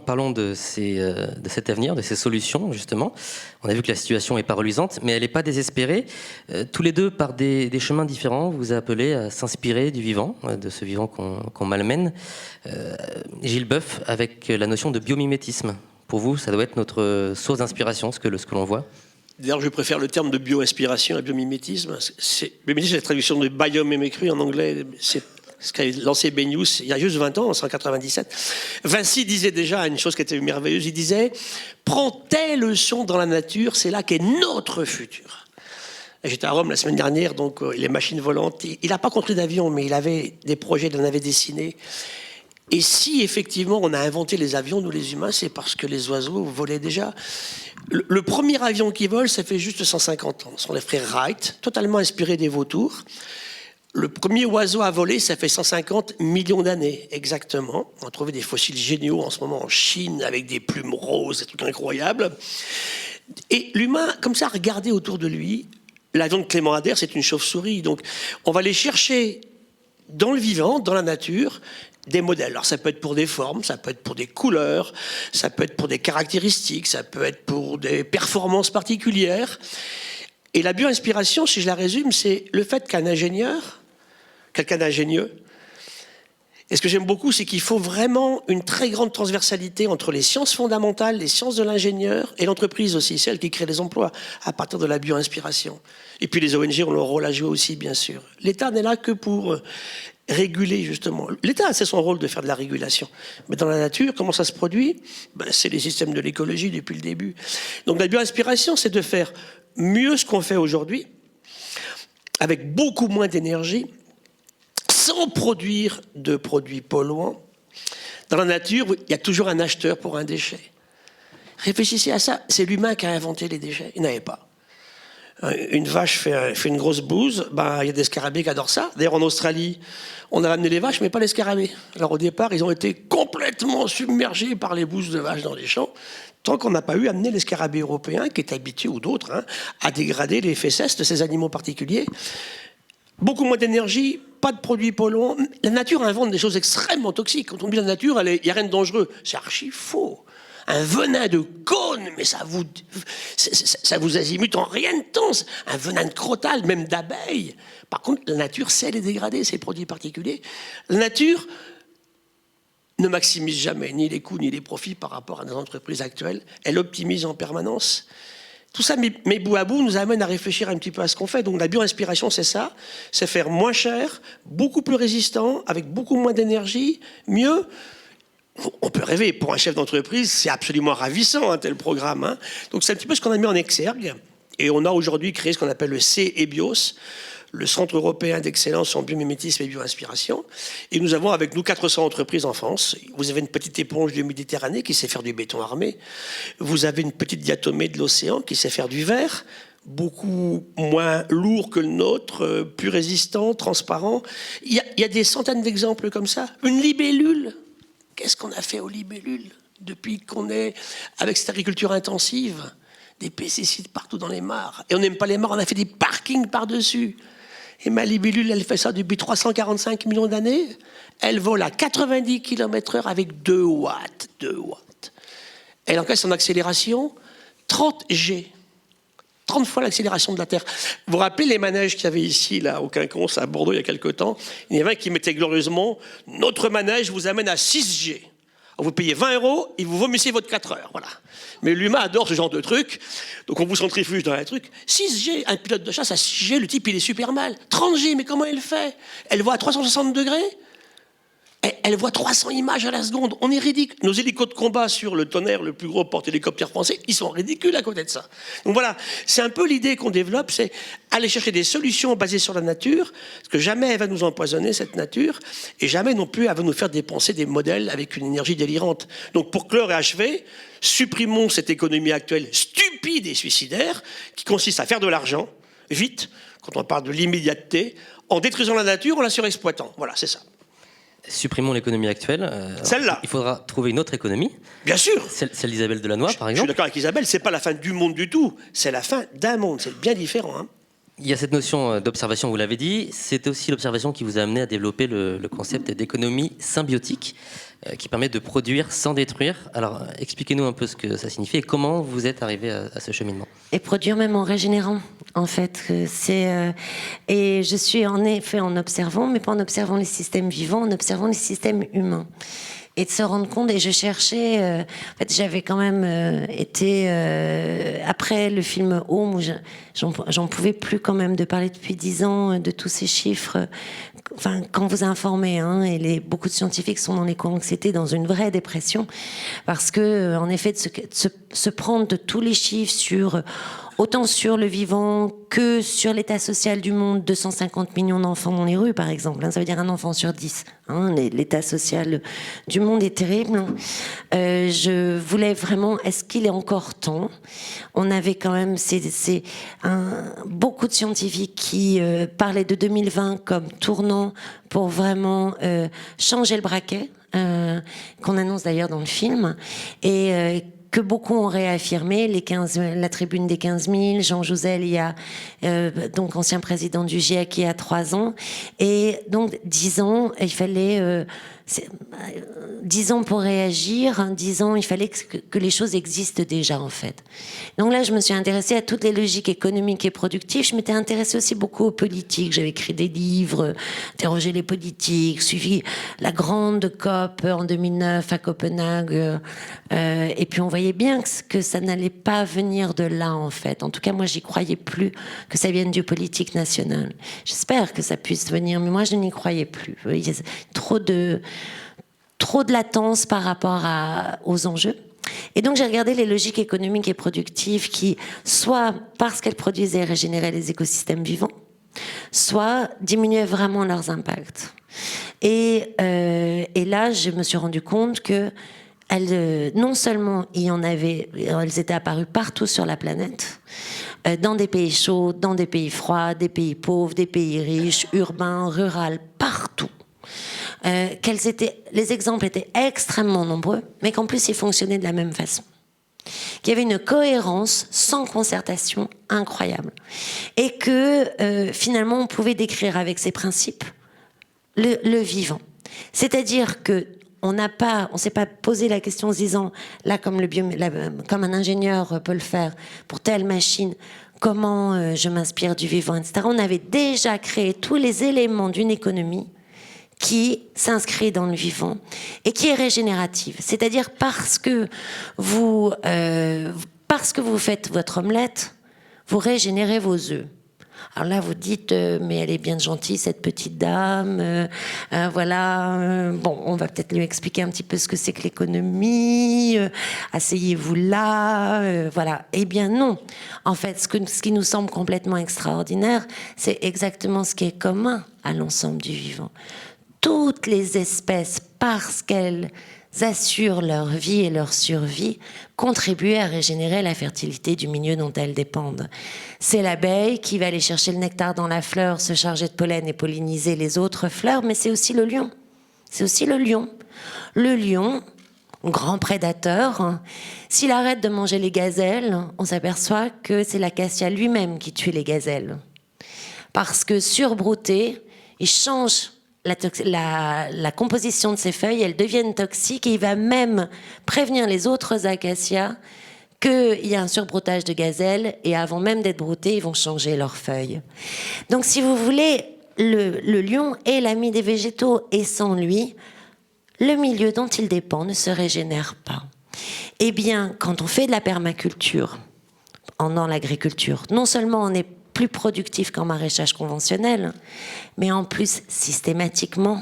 Speaker 1: parlons de cet avenir, de ces solutions, justement. On a vu que la situation n'est pas reluisante, mais elle n'est pas désespérée. Tous les deux, par des chemins différents, vous appelez à s'inspirer du vivant, de ce vivant qu'on malmène. Gilles Boeuf, avec la notion de biomimétisme. Pour vous, ça doit être notre source d'inspiration, ce que l'on voit.
Speaker 2: D'ailleurs, je préfère le terme de bio-inspiration à biomimétisme. Biomimétisme, c'est la traduction de biomimicry en anglais. C'est ce qu'a lancé Bennius il y a juste 20 ans, en 1997. Vinci disait déjà une chose qui était merveilleuse. Il disait « Prends tes leçons dans la nature, c'est là qu'est notre futur ». J'étais à Rome la semaine dernière, donc les machines volantes. Il n'a pas construit d'avion, mais il avait des projets, il en avait dessiné. Et si effectivement on a inventé les avions, nous les humains, c'est parce que les oiseaux volaient déjà. Le premier avion qui vole, ça fait juste 150 ans. Ce sont les frères Wright, totalement inspirés des vautours. Le premier oiseau à voler, ça fait 150 millions d'années, exactement. On a trouvé des fossiles géniaux en ce moment en Chine, avec des plumes roses, des trucs incroyables. Et l'humain, comme ça, regardait autour de lui. L'avion de Clément Ader, c'est une chauve-souris. Donc, on va aller chercher dans le vivant, dans la nature, des modèles. Alors, ça peut être pour des formes, ça peut être pour des couleurs, ça peut être pour des caractéristiques, ça peut être pour des performances particulières. Et la bio-inspiration, si je la résume, c'est le fait qu'un ingénieur, quelqu'un d'ingénieux, et ce que j'aime beaucoup, c'est qu'il faut vraiment une très grande transversalité entre les sciences fondamentales, les sciences de l'ingénieur et l'entreprise aussi, celle qui crée les emplois à partir de la bio-inspiration. Et puis les ONG ont leur rôle à jouer aussi, bien sûr. L'État n'est là que pour réguler, justement. L'État, c'est son rôle de faire de la régulation. Mais dans la nature, comment ça se produit ? C'est les systèmes de l'écologie depuis le début. Donc la bio-inspiration, c'est de faire mieux ce qu'on fait aujourd'hui, avec beaucoup moins d'énergie, sans produire de produits polluants. Dans la nature, il y a toujours un acheteur pour un déchet. Réfléchissez à ça, c'est l'humain qui a inventé les déchets, il n'avait pas. Une vache fait une grosse bouse, il y a des scarabées qui adorent ça. D'ailleurs, en Australie, on a ramené les vaches, mais pas les scarabées. Alors au départ, ils ont été complètement submergés par les bouses de vaches dans les champs, tant qu'on n'a pas eu amené les scarabées européens, qui étaient habitués, ou d'autres, à dégrader les fécesses de ces animaux particuliers. Beaucoup moins d'énergie, pas de produits polluants. La nature invente des choses extrêmement toxiques. Quand on dit la nature, il n'y a rien de dangereux. C'est archi faux. Un venin de cône, mais ça vous azimute en rien de temps. Un venin de crotale, même d'abeille. Par contre, la nature sait les dégrader, ces produits particuliers. La nature ne maximise jamais ni les coûts ni les profits par rapport à nos entreprises actuelles. Elle optimise en permanence. Tout ça, mais bout à bout, nous amène à réfléchir un petit peu à ce qu'on fait. Donc la bio-inspiration, c'est ça. C'est faire moins cher, beaucoup plus résistant, avec beaucoup moins d'énergie, mieux. On peut rêver. Pour un chef d'entreprise, c'est absolument ravissant, un tel programme. Donc c'est un petit peu ce qu'on a mis en exergue. Et on a aujourd'hui créé ce qu'on appelle le CEBIOS, le Centre européen d'excellence en biomimétisme et bio-inspiration. Et nous avons avec nous 400 entreprises en France. Vous avez une petite éponge de Méditerranée qui sait faire du béton armé. Vous avez une petite diatomée de l'océan qui sait faire du verre, beaucoup moins lourd que le nôtre, plus résistant, transparent. Il y a des centaines d'exemples comme ça. Une libellule. Qu'est-ce qu'on a fait aux libellules depuis qu'on est avec cette agriculture intensive ? Des pesticides partout dans les mares. Et on n'aime pas les mares, on a fait des parkings par-dessus. Et ma libellule, elle fait ça depuis 345 millions d'années. Elle vole à 90 km/h avec 2 watts. 2 watts. Elle encaisse en accélération 30 G. 30 fois l'accélération de la Terre. Vous vous rappelez les manèges qu'il y avait ici, là, au Quinconce, à Bordeaux, il y a quelque temps ? Il y avait un qui mettait glorieusement « Notre manège vous amène à 6 G ». Vous payez 20 € et vous vomissez votre 4 heures. Voilà. Mais l'humain adore ce genre de truc. Donc on vous centrifuge dans un truc. 6G, un pilote de chasse à 6G, le type il est super mal. 30G, mais comment elle fait ? Elle va à 360 degrés ? elle voit 300 images à la seconde. On est ridicule. Nos hélicos de combat sur le Tonnerre, le plus gros porte-hélicoptère français, ils sont ridicules à côté de ça. Donc voilà, c'est un peu l'idée qu'on développe, c'est aller chercher des solutions basées sur la nature, parce que jamais elle va nous empoisonner, cette nature, et jamais non plus elle va nous faire dépenser des modèles avec une énergie délirante. Donc pour clore et achever, supprimons cette économie actuelle stupide et suicidaire, qui consiste à faire de l'argent, vite, quand on parle de l'immédiateté, en détruisant la nature, en la surexploitant. Voilà, c'est ça.
Speaker 1: Supprimons l'économie actuelle.
Speaker 2: Celle-là.
Speaker 1: Il faudra trouver une autre économie.
Speaker 2: Bien sûr.
Speaker 1: Celle d'Isabelle Delannoy, par
Speaker 2: Je suis
Speaker 1: exemple.
Speaker 2: d'accord avec Isabelle, c'est pas la fin du monde du tout, c'est la fin d'un monde, c'est bien différent. Hein.
Speaker 1: Il y a cette notion d'observation, vous l'avez dit. C'est aussi l'observation qui vous a amené à développer le concept d'économie symbiotique, qui permet de produire sans détruire. Alors, expliquez-nous un peu ce que ça signifie et comment vous êtes arrivé à ce cheminement.
Speaker 3: Et produire même en régénérant, en fait. Et je suis en effet en observant, mais pas en observant les systèmes vivants, en observant les systèmes humains. Et de se rendre compte, et je cherchais, en fait, j'avais quand même été, après le film Home, où j'en pouvais plus quand même de parler depuis 10 ans de tous ces chiffres, enfin, quand vous informez, hein, et beaucoup de scientifiques sont dans les co-anxiétés, dans une vraie dépression, parce que, en effet, de se prendre de tous les chiffres autant sur le vivant que sur l'état social du monde, 250 millions d'enfants dans les rues, par exemple. Ça veut dire un enfant sur 10. L'état social du monde est terrible. Je voulais vraiment... Est-ce qu'il est encore temps ? On avait quand même beaucoup de scientifiques qui parlaient de 2020 comme tournant pour vraiment changer le braquet, qu'on annonce d'ailleurs dans le film, et que beaucoup ont réaffirmé, la tribune des 15 000, Jean Jouzel, donc ancien président du GIEC, il y a 3 ans. Et donc, 10 ans, il fallait... 10 ans pour réagir, 10 ans, il fallait que les choses existent déjà, en fait. Donc là, je me suis intéressée à toutes les logiques économiques et productives. Je m'étais intéressée aussi beaucoup aux politiques. J'avais écrit des livres, interrogé les politiques, suivi la grande COP en 2009 à Copenhague. Et puis on voyait bien que ça n'allait pas venir de là, en fait. En tout cas, moi, j'y croyais plus que ça vienne du politique national. J'espère que ça puisse venir, mais moi, je n'y croyais plus. Il y a trop de latence par rapport aux enjeux. Et donc j'ai regardé les logiques économiques et productives qui, soit parce qu'elles produisaient et régénéraient les écosystèmes vivants, soit diminuaient vraiment leurs impacts. Et là, je me suis rendu compte que non seulement elles étaient apparues partout sur la planète, dans des pays chauds, dans des pays froids, des pays pauvres, des pays riches, urbains, ruraux, partout. Les exemples étaient extrêmement nombreux, mais qu'en plus ils fonctionnaient de la même façon. Qu'il y avait une cohérence sans concertation incroyable. Et que finalement on pouvait décrire avec ces principes le vivant. C'est-à-dire que on s'est pas posé la question en se disant, là comme un ingénieur peut le faire pour telle machine, comment je m'inspire du vivant, etc. On avait déjà créé tous les éléments d'une économie qui s'inscrit dans le vivant et qui est régénérative. C'est-à-dire parce que vous faites votre omelette, vous régénérez vos œufs. Alors là, vous dites, mais elle est bien gentille, cette petite dame. Voilà. Bon, on va peut-être lui expliquer un petit peu ce que c'est que l'économie. Asseyez-vous là. Voilà. Eh bien non. En fait, ce qui nous semble complètement extraordinaire, c'est exactement ce qui est commun à l'ensemble du vivant. Toutes les espèces, parce qu'elles assurent leur vie et leur survie, contribuent à régénérer la fertilité du milieu dont elles dépendent. C'est l'abeille qui va aller chercher le nectar dans la fleur, se charger de pollen et polliniser les autres fleurs, mais c'est aussi le lion. C'est aussi le lion. Le lion, grand prédateur, s'il arrête de manger les gazelles, on s'aperçoit que c'est l'acacia lui-même qui tue les gazelles. Parce que surbrouté, il change la composition de ses feuilles, elles deviennent toxiques et il va même prévenir les autres acacias qu'il y a un surbroutage de gazelles et avant même d'être broutés, ils vont changer leurs feuilles. Donc si vous voulez, le lion est l'ami des végétaux et sans lui, le milieu dont il dépend ne se régénère pas. Eh bien, quand on fait de la permaculture, dans l'agriculture, non seulement on est plus productif qu'en maraîchage conventionnel, mais en plus, systématiquement,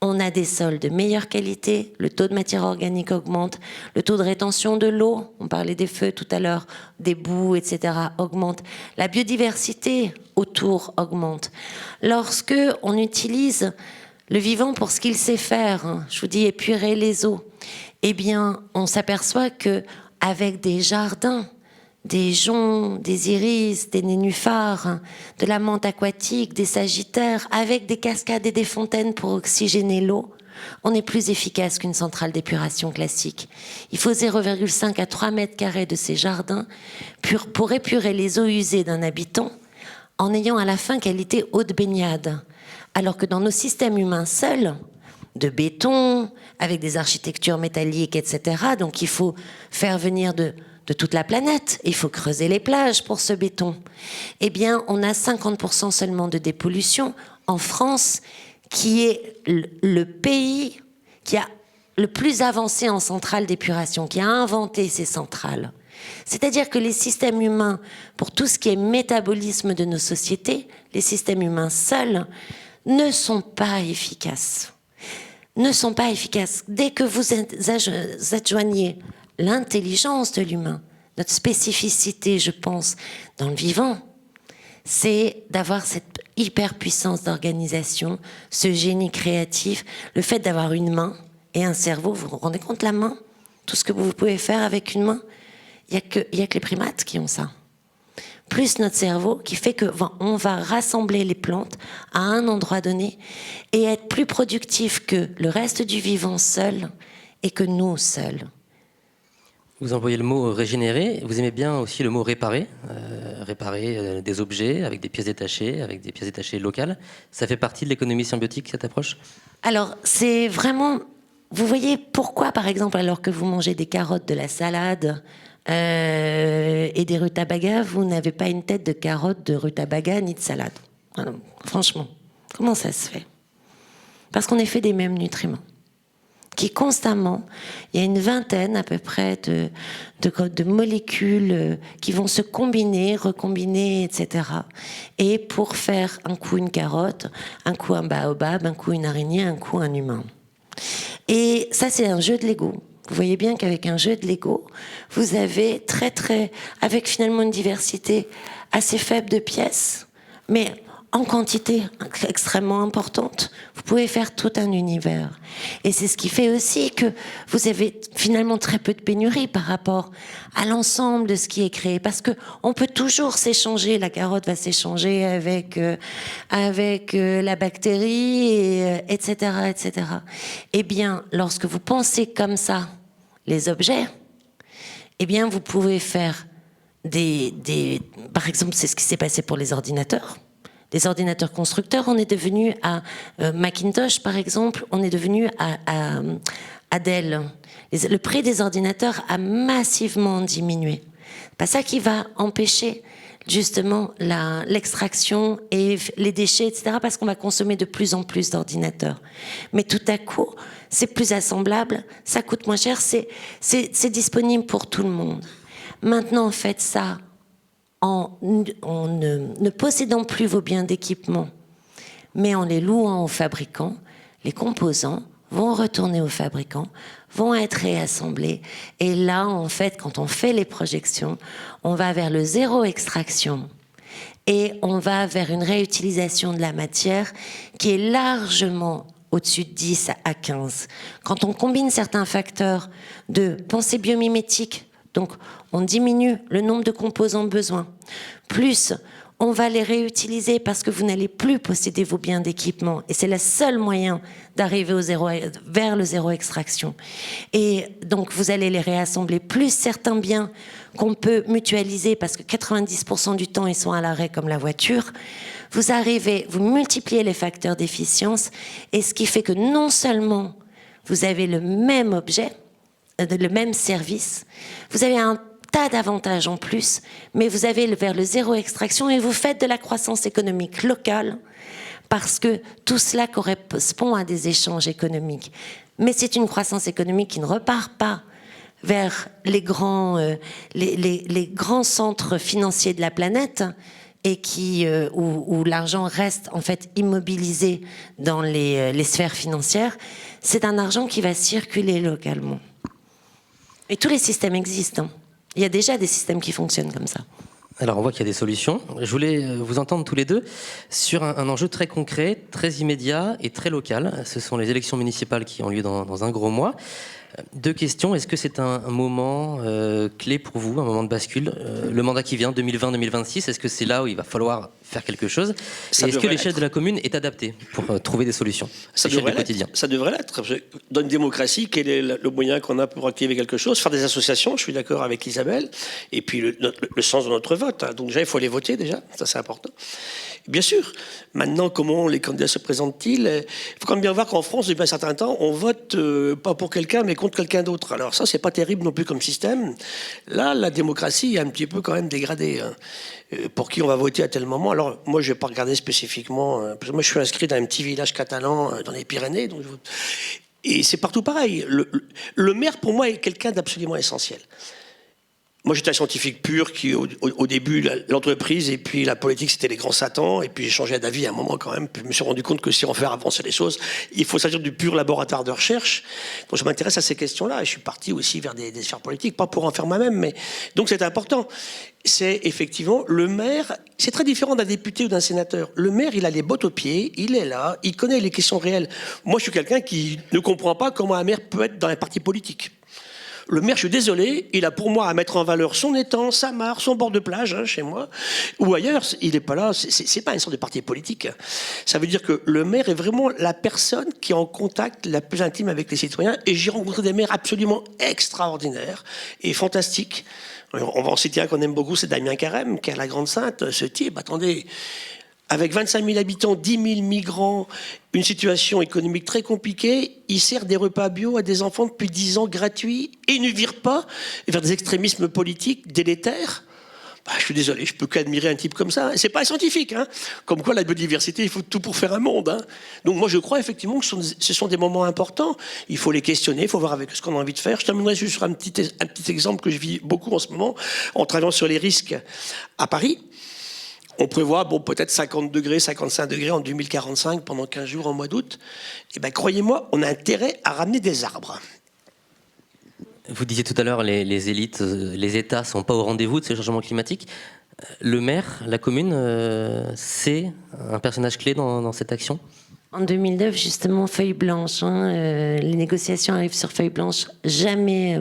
Speaker 3: On a des sols de meilleure qualité, le taux de matière organique augmente, le taux de rétention de l'eau, on parlait des feux tout à l'heure, des boues, etc., augmente. La biodiversité autour augmente. Lorsque on utilise le vivant pour ce qu'il sait faire, hein, je vous dis épurer les eaux, eh bien, on s'aperçoit que avec des jardins, des joncs, des iris, des nénuphars, de la menthe aquatique, des sagittaires, avec des cascades et des fontaines pour oxygéner l'eau, on est plus efficace qu'une centrale d'épuration classique. Il faut 0,5 à 3 mètres carrés de ces jardins pour épurer les eaux usées d'un habitant en ayant à la fin qualité eau de baignade. Alors que dans nos systèmes humains seuls, de béton, avec des architectures métalliques, etc., donc il faut faire venir de toute la planète. Il faut creuser les plages pour ce béton. Eh bien, on a 50% seulement de dépollution en France, qui est le pays qui a le plus avancé en centrales d'épuration, qui a inventé ces centrales. C'est-à-dire que les systèmes humains, pour tout ce qui est métabolisme de nos sociétés, les systèmes humains seuls ne sont pas efficaces. Ne sont pas efficaces. Dès que vous adjoignez l'intelligence de l'humain, notre spécificité, je pense, dans le vivant, c'est d'avoir cette hyperpuissance d'organisation, ce génie créatif, le fait d'avoir une main et un cerveau. Vous vous rendez compte, la main, tout ce que vous pouvez faire avec une main, il y a que les primates qui ont ça. Plus notre cerveau qui fait qu'on va rassembler les plantes à un endroit donné et être plus productif que le reste du vivant seul et que nous seuls.
Speaker 1: Vous employez le mot régénérer, vous aimez bien aussi le mot réparer, réparer des objets avec des pièces détachées locales. Ça fait partie de l'économie symbiotique, cette approche ?
Speaker 3: Alors, c'est vraiment... Vous voyez pourquoi, par exemple, alors que vous mangez des carottes, de la salade et des rutabagas, vous n'avez pas une tête de carotte, de rutabaga, ni de salade. Alors, franchement, comment ça se fait ? Parce qu'on est fait des mêmes nutriments. Qui constamment, il y a une vingtaine à peu près de molécules qui vont se combiner, recombiner, etc. Et pour faire un coup une carotte, un coup un baobab, un coup une araignée, un coup un humain. Et ça, c'est un jeu de Lego. Vous voyez bien qu'avec un jeu de Lego, vous avez avec finalement une diversité assez faible de pièces, mais en quantité extrêmement importante, vous pouvez faire tout un univers. Et c'est ce qui fait aussi que vous avez finalement très peu de pénurie par rapport à l'ensemble de ce qui est créé. Parce que on peut toujours s'échanger, la carotte va s'échanger avec la bactérie, etc., etc. Eh bien, lorsque vous pensez comme ça, les objets, eh bien, vous pouvez faire par exemple, c'est ce qui s'est passé pour les ordinateurs. Les ordinateurs constructeurs, on est devenu à Macintosh, par exemple, on est devenu à Dell. Le prix des ordinateurs a massivement diminué. C'est pas ça qui va empêcher justement l'extraction et les déchets, etc., parce qu'on va consommer de plus en plus d'ordinateurs. Mais tout à coup, c'est plus assemblable, ça coûte moins cher, c'est disponible pour tout le monde. Maintenant, faites ça en ne possédant plus vos biens d'équipement, mais en les louant aux fabricants. Les composants vont retourner aux fabricants, vont être réassemblés. Et là, en fait, quand on fait les projections, on va vers le zéro extraction et on va vers une réutilisation de la matière qui est largement au-dessus de 10 à 15. Quand on combine certains facteurs de pensée biomimétique, donc on diminue le nombre de composants besoin, plus on va les réutiliser parce que vous n'allez plus posséder vos biens d'équipement. Et c'est le seul moyen d'arriver vers le zéro extraction. Et donc, vous allez les réassembler. Plus certains biens qu'on peut mutualiser, parce que 90% du temps, ils sont à l'arrêt comme la voiture. Vous multipliez les facteurs d'efficience. Et ce qui fait que non seulement vous avez le même objet, le même service, vous avez un tas d'avantages en plus, mais vous avez vers le zéro extraction et vous faites de la croissance économique locale parce que tout cela correspond à des échanges économiques. Mais c'est une croissance économique qui ne repart pas vers les grands centres financiers de la planète, et où l'argent reste en fait immobilisé dans les sphères financières, c'est un argent qui va circuler localement. Et tous les systèmes existent. Il y a déjà des systèmes qui fonctionnent comme ça.
Speaker 1: Alors on voit qu'il y a des solutions. Je voulais vous entendre tous les deux sur un enjeu très concret, très immédiat et très local. Ce sont les élections municipales qui ont lieu dans un gros mois. Deux questions. Est-ce que c'est un moment clé pour vous, un moment de bascule, le mandat qui vient, 2020-2026, est-ce que c'est là où il va falloir faire quelque chose? Et est-ce que l'échelle de la commune est adaptée pour trouver des solutions?
Speaker 2: Ça devrait l'être. Dans une démocratie, quel est le moyen qu'on a pour activer quelque chose? Faire des associations, je suis d'accord avec Isabelle, et puis le sens de notre vote. Donc déjà, il faut aller voter, déjà, ça c'est important. Bien sûr. Maintenant, comment les candidats se présentent-ils? Il faut quand même bien voir qu'en France, depuis un certain temps, on vote pas pour quelqu'un, mais contre quelqu'un d'autre. Alors ça, c'est pas terrible non plus comme système. Là, la démocratie est un petit peu quand même dégradée. Pour qui on va voter à tel moment? Alors, moi, je vais pas regarder spécifiquement, parce que moi, je suis inscrit dans un petit village catalan dans les Pyrénées, donc et c'est partout pareil. Le maire, pour moi, est quelqu'un d'absolument essentiel. Moi, j'étais un scientifique pur qui, au début, l'entreprise et puis la politique, c'était les grands satans. Et puis, j'ai changé d'avis à un moment quand même. Puis, je me suis rendu compte que si on fait avancer les choses, il faut s'agir du pur laboratoire de recherche. Donc, je m'intéresse à ces questions-là. Et je suis parti aussi vers des sphères politiques, pas pour en faire moi-même, mais donc c'est important. C'est effectivement le maire. C'est très différent d'un député ou d'un sénateur. Le maire, il a les bottes aux pieds, il est là, il connaît les questions réelles. Moi, je suis quelqu'un qui ne comprend pas comment un maire peut être dans un parti politique. Le maire, je suis désolé, il a pour moi à mettre en valeur son étang, sa mare, son bord de plage, chez moi, ou ailleurs. Il n'est pas là, c'est pas une sorte de parti politique. Ça veut dire que le maire est vraiment la personne qui est en contact la plus intime avec les citoyens. Et j'ai rencontré des maires absolument extraordinaires et fantastiques. On va en citer un qu'on aime beaucoup, c'est Damien Carême, qui est à la Grande Sainte. Ce type, attendez... Avec 25 000 habitants, 10 000 migrants, une situation économique très compliquée, il sert des repas bio à des enfants depuis 10 ans gratuits et il ne vire pas vers des extrémismes politiques délétères. Je suis désolé, je peux qu'admirer un type comme ça. C'est pas un scientifique, hein. Comme quoi la biodiversité, il faut tout pour faire un monde, hein. Donc moi je crois effectivement que ce sont des moments importants. Il faut les questionner, il faut voir avec ce qu'on a envie de faire. Je terminerai juste sur un petit exemple que je vis beaucoup en ce moment, en travaillant sur les risques à Paris. On prévoit peut-être 50 degrés, 55 degrés en 2045 pendant 15 jours en mois d'août. Et bien, croyez-moi, on a intérêt à ramener des arbres.
Speaker 1: Vous disiez tout à l'heure, les élites, les États ne sont pas au rendez-vous de ces changements climatiques. Le maire, la commune, c'est un personnage clé dans cette action?
Speaker 3: En 2009, justement, feuille blanche. Les négociations arrivent sur feuille blanche. Jamais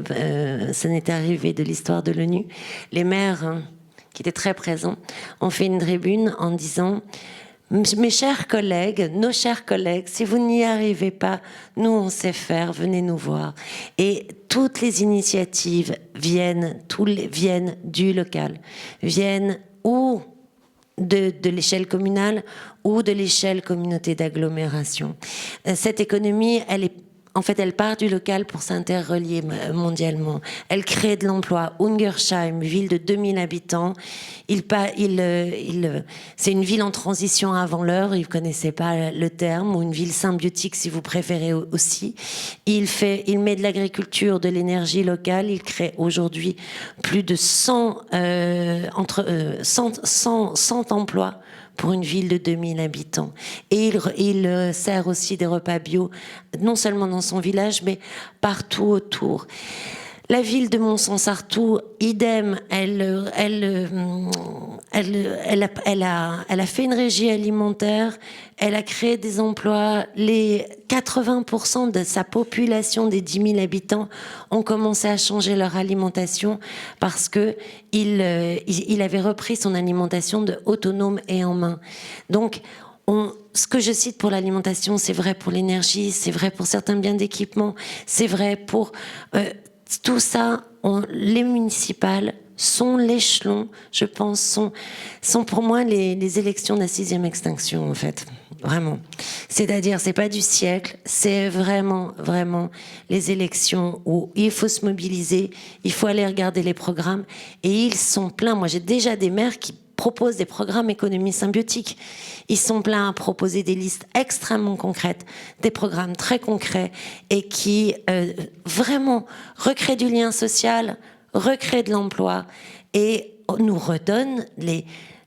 Speaker 3: ça n'était arrivé de l'histoire de l'ONU. Les maires... qui était très présent, ont fait une tribune en disant « Mes chers collègues, nos chers collègues, si vous n'y arrivez pas, nous on sait faire, venez nous voir. » Et toutes les initiatives viennent du local, viennent ou de l'échelle communale ou de l'échelle communauté d'agglomération. Cette économie, elle part du local pour s'interrelier mondialement. Elle crée de l'emploi. Ungersheim, ville de 2000 habitants, c'est une ville en transition avant l'heure, ils ne connaissaient pas le terme, ou une ville symbiotique si vous préférez aussi. Il met de l'agriculture, de l'énergie locale, il crée aujourd'hui plus de 100 emplois pour une ville de 2000 habitants. Et il sert aussi des repas bio, non seulement dans son village, mais partout autour. La ville de Mont-Saint-Sartoux, idem, elle a fait une régie alimentaire, elle a créé des emplois. Les 80% de sa population des 10 000 habitants ont commencé à changer leur alimentation parce que il avait repris son alimentation de autonome et en main. Donc, ce que je cite pour l'alimentation, c'est vrai pour l'énergie, c'est vrai pour certains biens d'équipement, c'est vrai pour... tout ça, les municipales sont l'échelon, je pense, sont pour moi les élections de la 6e extinction, en fait. Vraiment. C'est-à-dire, c'est pas du siècle, c'est vraiment, vraiment les élections où il faut se mobiliser, il faut aller regarder les programmes, et ils sont pleins. Moi, j'ai déjà des maires qui proposent des programmes économie symbiotique. Ils sont pleins à proposer des listes extrêmement concrètes, des programmes très concrets et qui vraiment recréent du lien social, recréent de l'emploi et nous redonnent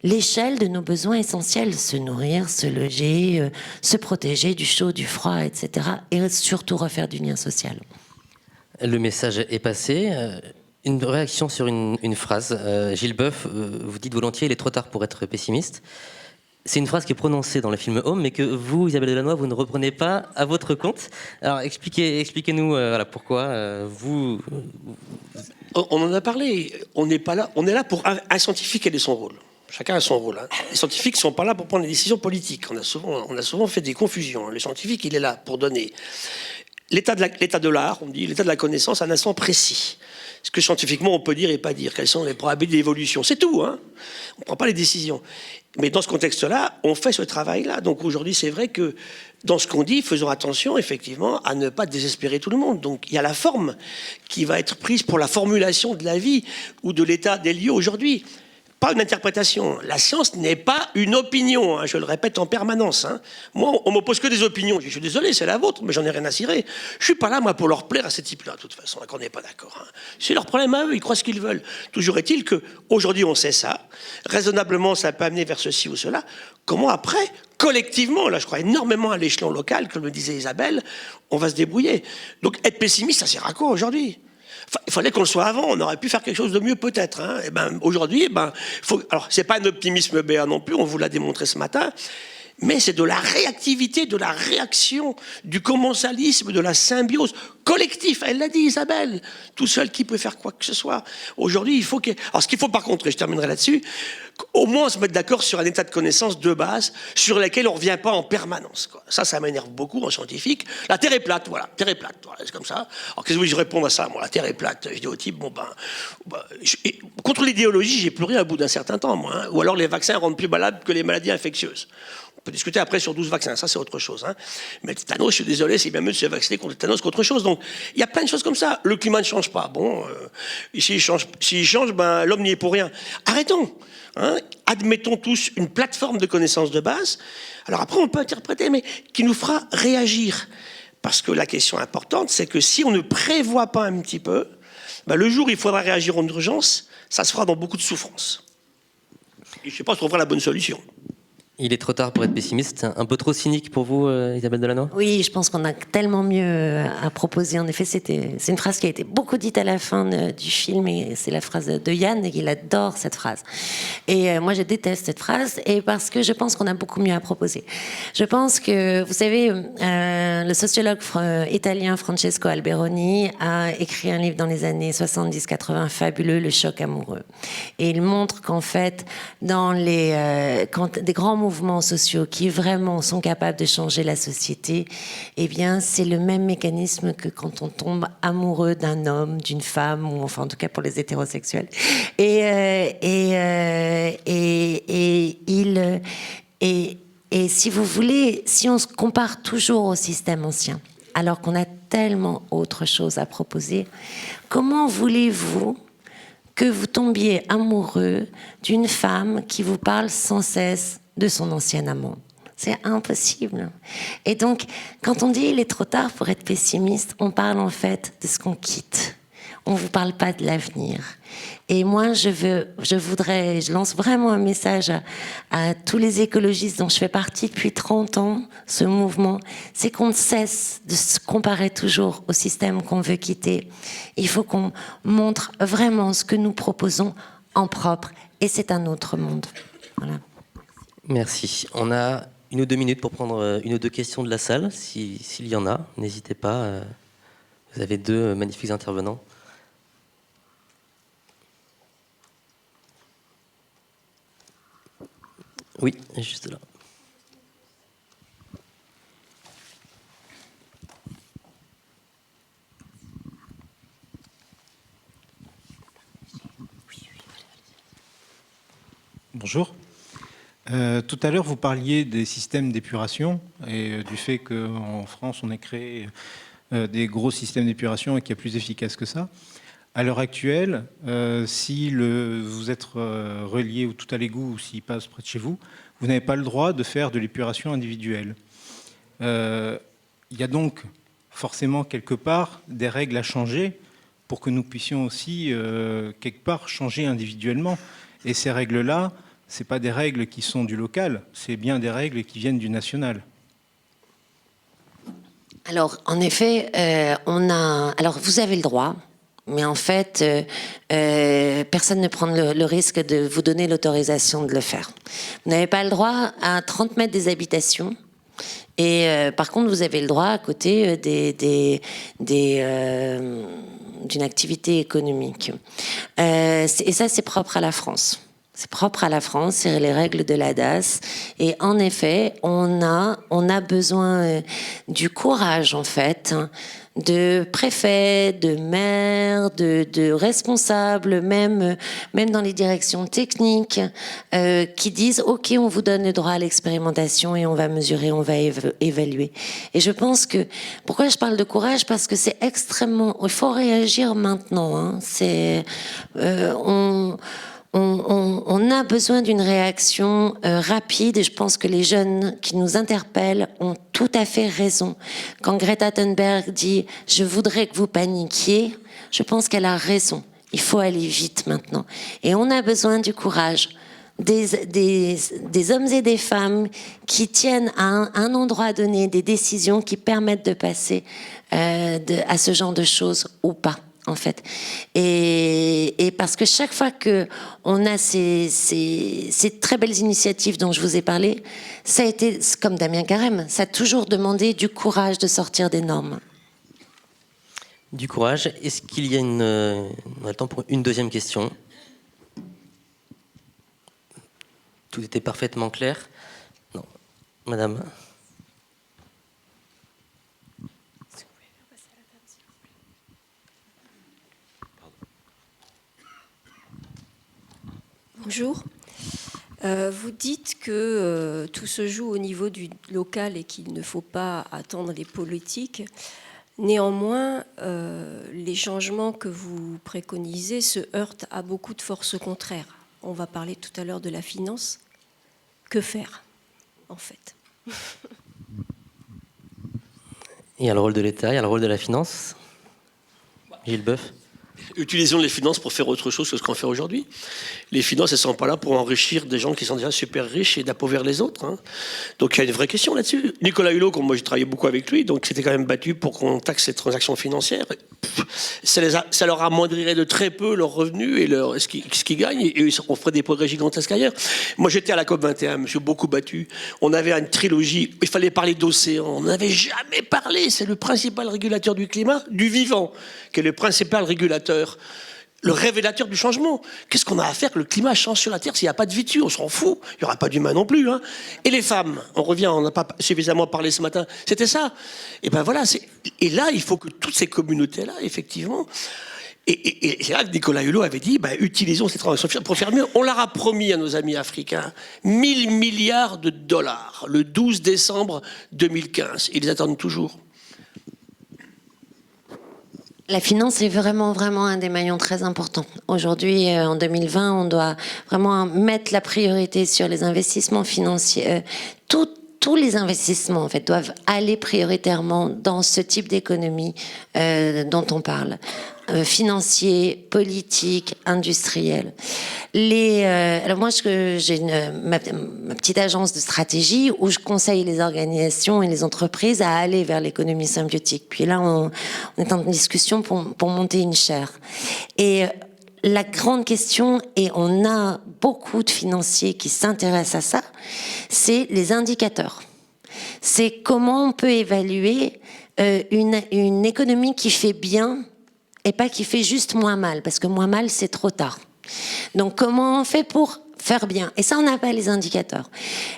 Speaker 3: l'échelle de nos besoins essentiels, se nourrir, se loger, se protéger du chaud, du froid, etc. Et surtout refaire du lien social.
Speaker 1: Le message est passé. Une réaction sur une phrase. Gilles Boeuf, vous dites volontiers, il est trop tard pour être pessimiste. C'est une phrase qui est prononcée dans le film Home, mais que vous, Isabelle Delannoy, vous ne reprenez pas à votre compte. Alors expliquez-nous voilà, pourquoi vous...
Speaker 2: On en a parlé. On n'est pas là. On est là pour un scientifique, quel est son rôle. Chacun a son rôle. Hein. Les scientifiques ne sont pas là pour prendre des décisions politiques. On a souvent fait des confusions. Le scientifique, il est là pour donner l'état de l'art, on dit, l'état de la connaissance à un instant précis. Ce que scientifiquement on peut dire et pas dire. Quelles sont les probabilités d'évolution. C'est tout. Hein. On ne prend pas les décisions. Mais dans ce contexte-là, on fait ce travail-là. Donc aujourd'hui, c'est vrai que dans ce qu'on dit, faisons attention effectivement à ne pas désespérer tout le monde. Donc il y a la forme qui va être prise pour la formulation de la vie ou de l'état des lieux aujourd'hui. Pas une interprétation. La science n'est pas une opinion, hein, je le répète en permanence. Hein. Moi, on m'oppose que des opinions. Je suis désolé, c'est la vôtre, mais j'en ai rien à cirer. Je suis pas là, moi, pour leur plaire à ces types-là, de toute façon, qu'on n'est pas d'accord. Hein. C'est leur problème à eux, ils croient ce qu'ils veulent. Toujours est-il qu'aujourd'hui, on sait ça. Raisonnablement, ça peut amener vers ceci ou cela. Comment après, collectivement, là, je crois énormément à l'échelon local, comme le disait Isabelle, on va se débrouiller. Donc, être pessimiste, ça sert à quoi aujourd'hui ? Il fallait qu'on le soit avant, on aurait pu faire quelque chose de mieux peut-être. Hein. Et ben, aujourd'hui, alors c'est pas un optimisme béat non plus, on vous l'a démontré ce matin, mais c'est de la réactivité, de la réaction, du commensalisme, de la symbiose collectif. Elle l'a dit Isabelle, tout seul qui peut faire quoi que ce soit. Aujourd'hui, il faut que... Alors ce qu'il faut par contre, et je terminerai là-dessus, au moins se mettre d'accord sur un état de connaissance de base sur lequel on ne revient pas en permanence. Quoi. Ça m'énerve beaucoup en scientifique. La Terre est plate, voilà, Terre est plate, voilà, c'est comme ça. Alors qu'est-ce que je réponds à ça? Moi, la Terre est plate. Je dis au type, contre l'idéologie, j'ai plus rien au bout d'un certain temps, moi. Hein. Ou alors les vaccins rendent plus malades que les maladies infectieuses. On peut discuter après sur 12 vaccins, ça c'est autre chose. Hein. Mais le tétanos, je suis désolé, c'est bien mieux de se vacciner contre le tétanos qu'autre chose. Donc il y a plein de choses comme ça. Le climat ne change pas. Bon, s'il change, l'homme n'y est pour rien. Arrêtons. Hein. Admettons tous une plateforme de connaissances de base. Alors après, on peut interpréter, mais qui nous fera réagir. Parce que la question importante, c'est que si on ne prévoit pas un petit peu, le jour où il faudra réagir en urgence, ça se fera dans beaucoup de souffrance. Et je ne sais pas si on fera la bonne solution.
Speaker 1: Il est trop tard pour être pessimiste. Un peu trop cynique pour vous, Isabelle Delannoy ?
Speaker 3: Oui, je pense qu'on a tellement mieux à proposer. En effet, c'est une phrase qui a été beaucoup dite à la fin du film, et c'est la phrase de Yann, et il adore cette phrase. Et moi, je déteste cette phrase, et parce que je pense qu'on a beaucoup mieux à proposer. Je pense que, vous savez, le sociologue italien Francesco Alberoni a écrit un livre dans les années 70-80 fabuleux, Le choc amoureux. Et il montre qu'en fait, dans quand des grands mouvements sociaux qui vraiment sont capables de changer la société, eh bien, c'est le même mécanisme que quand on tombe amoureux d'un homme, d'une femme, ou enfin, en tout cas pour les hétérosexuels. Et si vous voulez, si on se compare toujours au système ancien, alors qu'on a tellement autre chose à proposer, comment voulez-vous que vous tombiez amoureux d'une femme qui vous parle sans cesse de son ancien amant? C'est impossible. Et donc, quand on dit il est trop tard pour être pessimiste, on parle en fait de ce qu'on quitte. On ne vous parle pas de l'avenir. Et moi, je lance vraiment un message à tous les écologistes dont je fais partie depuis 30 ans, ce mouvement, c'est qu'on cesse de se comparer toujours au système qu'on veut quitter. Il faut qu'on montre vraiment ce que nous proposons en propre, et c'est un autre monde. Voilà.
Speaker 1: Merci. On a 1 ou 2 minutes pour prendre 1 ou 2 questions de la salle, s'il y en a. N'hésitez pas. Vous avez 2 magnifiques intervenants. Oui, juste là.
Speaker 4: Bonjour. Tout à l'heure, vous parliez des systèmes d'épuration et du fait qu'en France, on ait créé des gros systèmes d'épuration et qu'il y a plus efficace que ça. À l'heure actuelle, si vous êtes relié ou tout à l'égout ou s'il passe près de chez vous, vous n'avez pas le droit de faire de l'épuration individuelle. Il y a donc forcément quelque part des règles à changer pour que nous puissions aussi quelque part changer individuellement. Et ces règles-là, Ce pas des règles qui sont du local, c'est bien des règles qui viennent du national.
Speaker 3: Alors, en effet, alors, vous avez le droit, mais en fait, personne ne prend le risque de vous donner l'autorisation de le faire. Vous n'avez pas le droit à 30 mètres des habitations. Et par contre, vous avez le droit à côté d'une activité économique. Et ça, c'est propre à la France. C'est propre à la France, c'est les règles de la DAS. Et en effet, on a besoin du courage, en fait, de préfets, de maires, de responsables, même dans les directions techniques, qui disent « Ok, on vous donne le droit à l'expérimentation et on va mesurer, on va évaluer. » Et je pense que... Pourquoi je parle de courage? Parce que c'est extrêmement... Il faut réagir maintenant. Hein. On a besoin d'une réaction rapide et je pense que les jeunes qui nous interpellent ont tout à fait raison. Quand Greta Thunberg dit « je voudrais que vous paniquiez », je pense qu'elle a raison. Il faut aller vite maintenant. Et on a besoin du courage des hommes et des femmes qui tiennent à un endroit donné des décisions qui permettent de passer à ce genre de choses ou pas. En fait, et parce que chaque fois que on a ces très belles initiatives dont je vous ai parlé, ça a été comme Damien Carême, ça a toujours demandé du courage de sortir des normes.
Speaker 1: Du courage. Est-ce qu'il y a on a le temps pour une deuxième question? Tout était parfaitement clair. Non, madame.
Speaker 5: Bonjour. Vous dites que tout se joue au niveau du local et qu'il ne faut pas attendre les politiques. Néanmoins, les changements que vous préconisez se heurtent à beaucoup de forces contraires. On va parler tout à l'heure de la finance. Que faire, en fait?
Speaker 1: Il y a le rôle de l'État, il y a le rôle de la finance. Gilles Boeuf.
Speaker 2: Utilisons les finances pour faire autre chose que ce qu'on fait aujourd'hui. Les finances, elles ne sont pas là pour enrichir des gens qui sont déjà super riches et d'appauvrir les autres. Hein. Donc il y a une vraie question là-dessus. Nicolas Hulot, comme moi j'ai travaillé beaucoup avec lui, donc c'était quand même battu pour qu'on taxe les transactions financières. Ça leur amoindrirait de très peu leurs revenus et ce qu'ils gagnent, et on ferait des progrès gigantesques ailleurs. Moi j'étais à la COP21, je me suis beaucoup battu. On avait une trilogie, il fallait parler d'océan, on n'avait jamais parlé, c'est le principal régulateur du climat, du vivant, qui est le principal régulateur, le révélateur du changement. Qu'est-ce qu'on a à faire que le climat change sur la Terre s'il n'y a pas de vie dessus? On s'en fout. Il n'y aura pas d'humains non plus. Hein. Et les femmes, on revient, on n'a pas suffisamment parlé ce matin. C'était ça. Et ben voilà. Et là, il faut que toutes ces communautés-là, effectivement... Et c'est là que Nicolas Hulot avait dit, utilisons ces transactions pour faire mieux. On leur a promis à nos amis africains 1 000 milliards de dollars le 12 décembre 2015. Ils attendent toujours.
Speaker 3: La finance est vraiment un des maillons très importants. Aujourd'hui, en 2020, on doit vraiment mettre la priorité sur les investissements financiers. Tous les investissements, en fait, doivent aller prioritairement dans ce type d'économie dont on parle. Financier, politique, industriel. Alors moi, j'ai ma petite agence de stratégie où je conseille les organisations et les entreprises à aller vers l'économie symbiotique. Puis là, on est en discussion pour monter une chaire. Et la grande question, et on a beaucoup de financiers qui s'intéressent à ça, c'est les indicateurs. C'est comment on peut évaluer une économie qui fait bien et pas qui fait juste moins mal, parce que moins mal, c'est trop tard. Donc, comment on fait pour faire bien? Et ça, on n'a pas les indicateurs.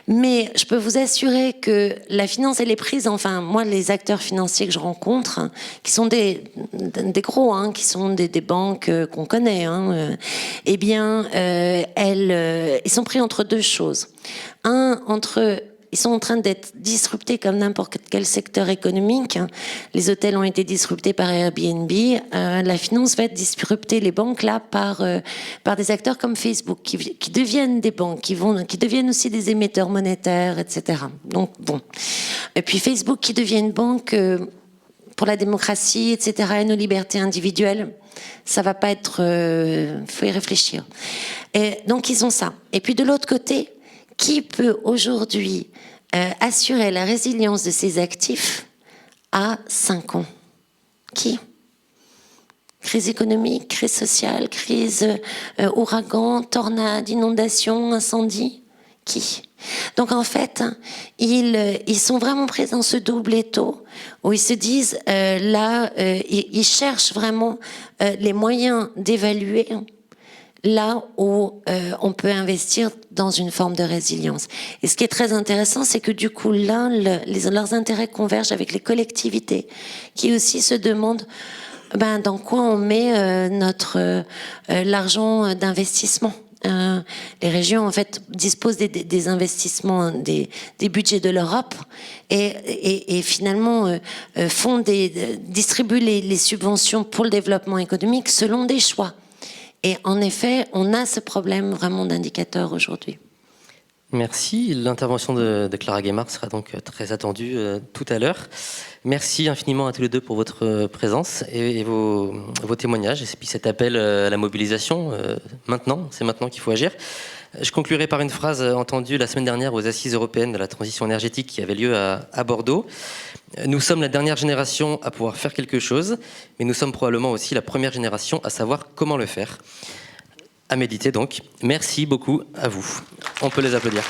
Speaker 3: Mais je peux vous assurer que la finance, elle est prise, enfin, moi, les acteurs financiers que je rencontre, hein, qui sont des gros, hein, qui sont des banques qu'on connaît, hein, eh bien, ils sont pris entre deux choses. Ils sont en train d'être disruptés comme n'importe quel secteur économique. Les hôtels ont été disruptés par Airbnb. La finance va être disruptée, les banques là, par des acteurs comme Facebook qui deviennent des banques, qui deviennent aussi des émetteurs monétaires, etc. Donc bon. Et puis Facebook qui devient une banque pour la démocratie, etc., et nos libertés individuelles, ça va pas être... faut y réfléchir. Et donc, ils ont ça. Et puis, de l'autre côté, qui peut aujourd'hui assurer la résilience de ses actifs à 5 ans? Qui? Crise économique, crise sociale, crise ouragan, tornade, inondation, incendie. Qui? Donc en fait, ils sont vraiment pris dans ce double étau où ils se disent, ils cherchent vraiment les moyens d'évaluer là où on peut investir dans une forme de résilience. Et ce qui est très intéressant, c'est que du coup, leurs intérêts convergent avec les collectivités qui aussi se demandent dans quoi on met l'argent d'investissement. Les régions en fait disposent des investissements, des budgets de l'Europe et finalement distribuent les subventions pour le développement économique selon des choix. Et en effet, on a ce problème vraiment d'indicateur aujourd'hui.
Speaker 1: Merci. L'intervention de Clara Guémard sera donc très attendue tout à l'heure. Merci infiniment à tous les deux pour votre présence et vos témoignages. Et puis cet appel à la mobilisation, maintenant, c'est maintenant qu'il faut agir. Je conclurai par une phrase entendue la semaine dernière aux Assises européennes de la transition énergétique qui avait lieu à Bordeaux. Nous sommes la dernière génération à pouvoir faire quelque chose, mais nous sommes probablement aussi la première génération à savoir comment le faire. À méditer donc. Merci beaucoup à vous. On peut les applaudir.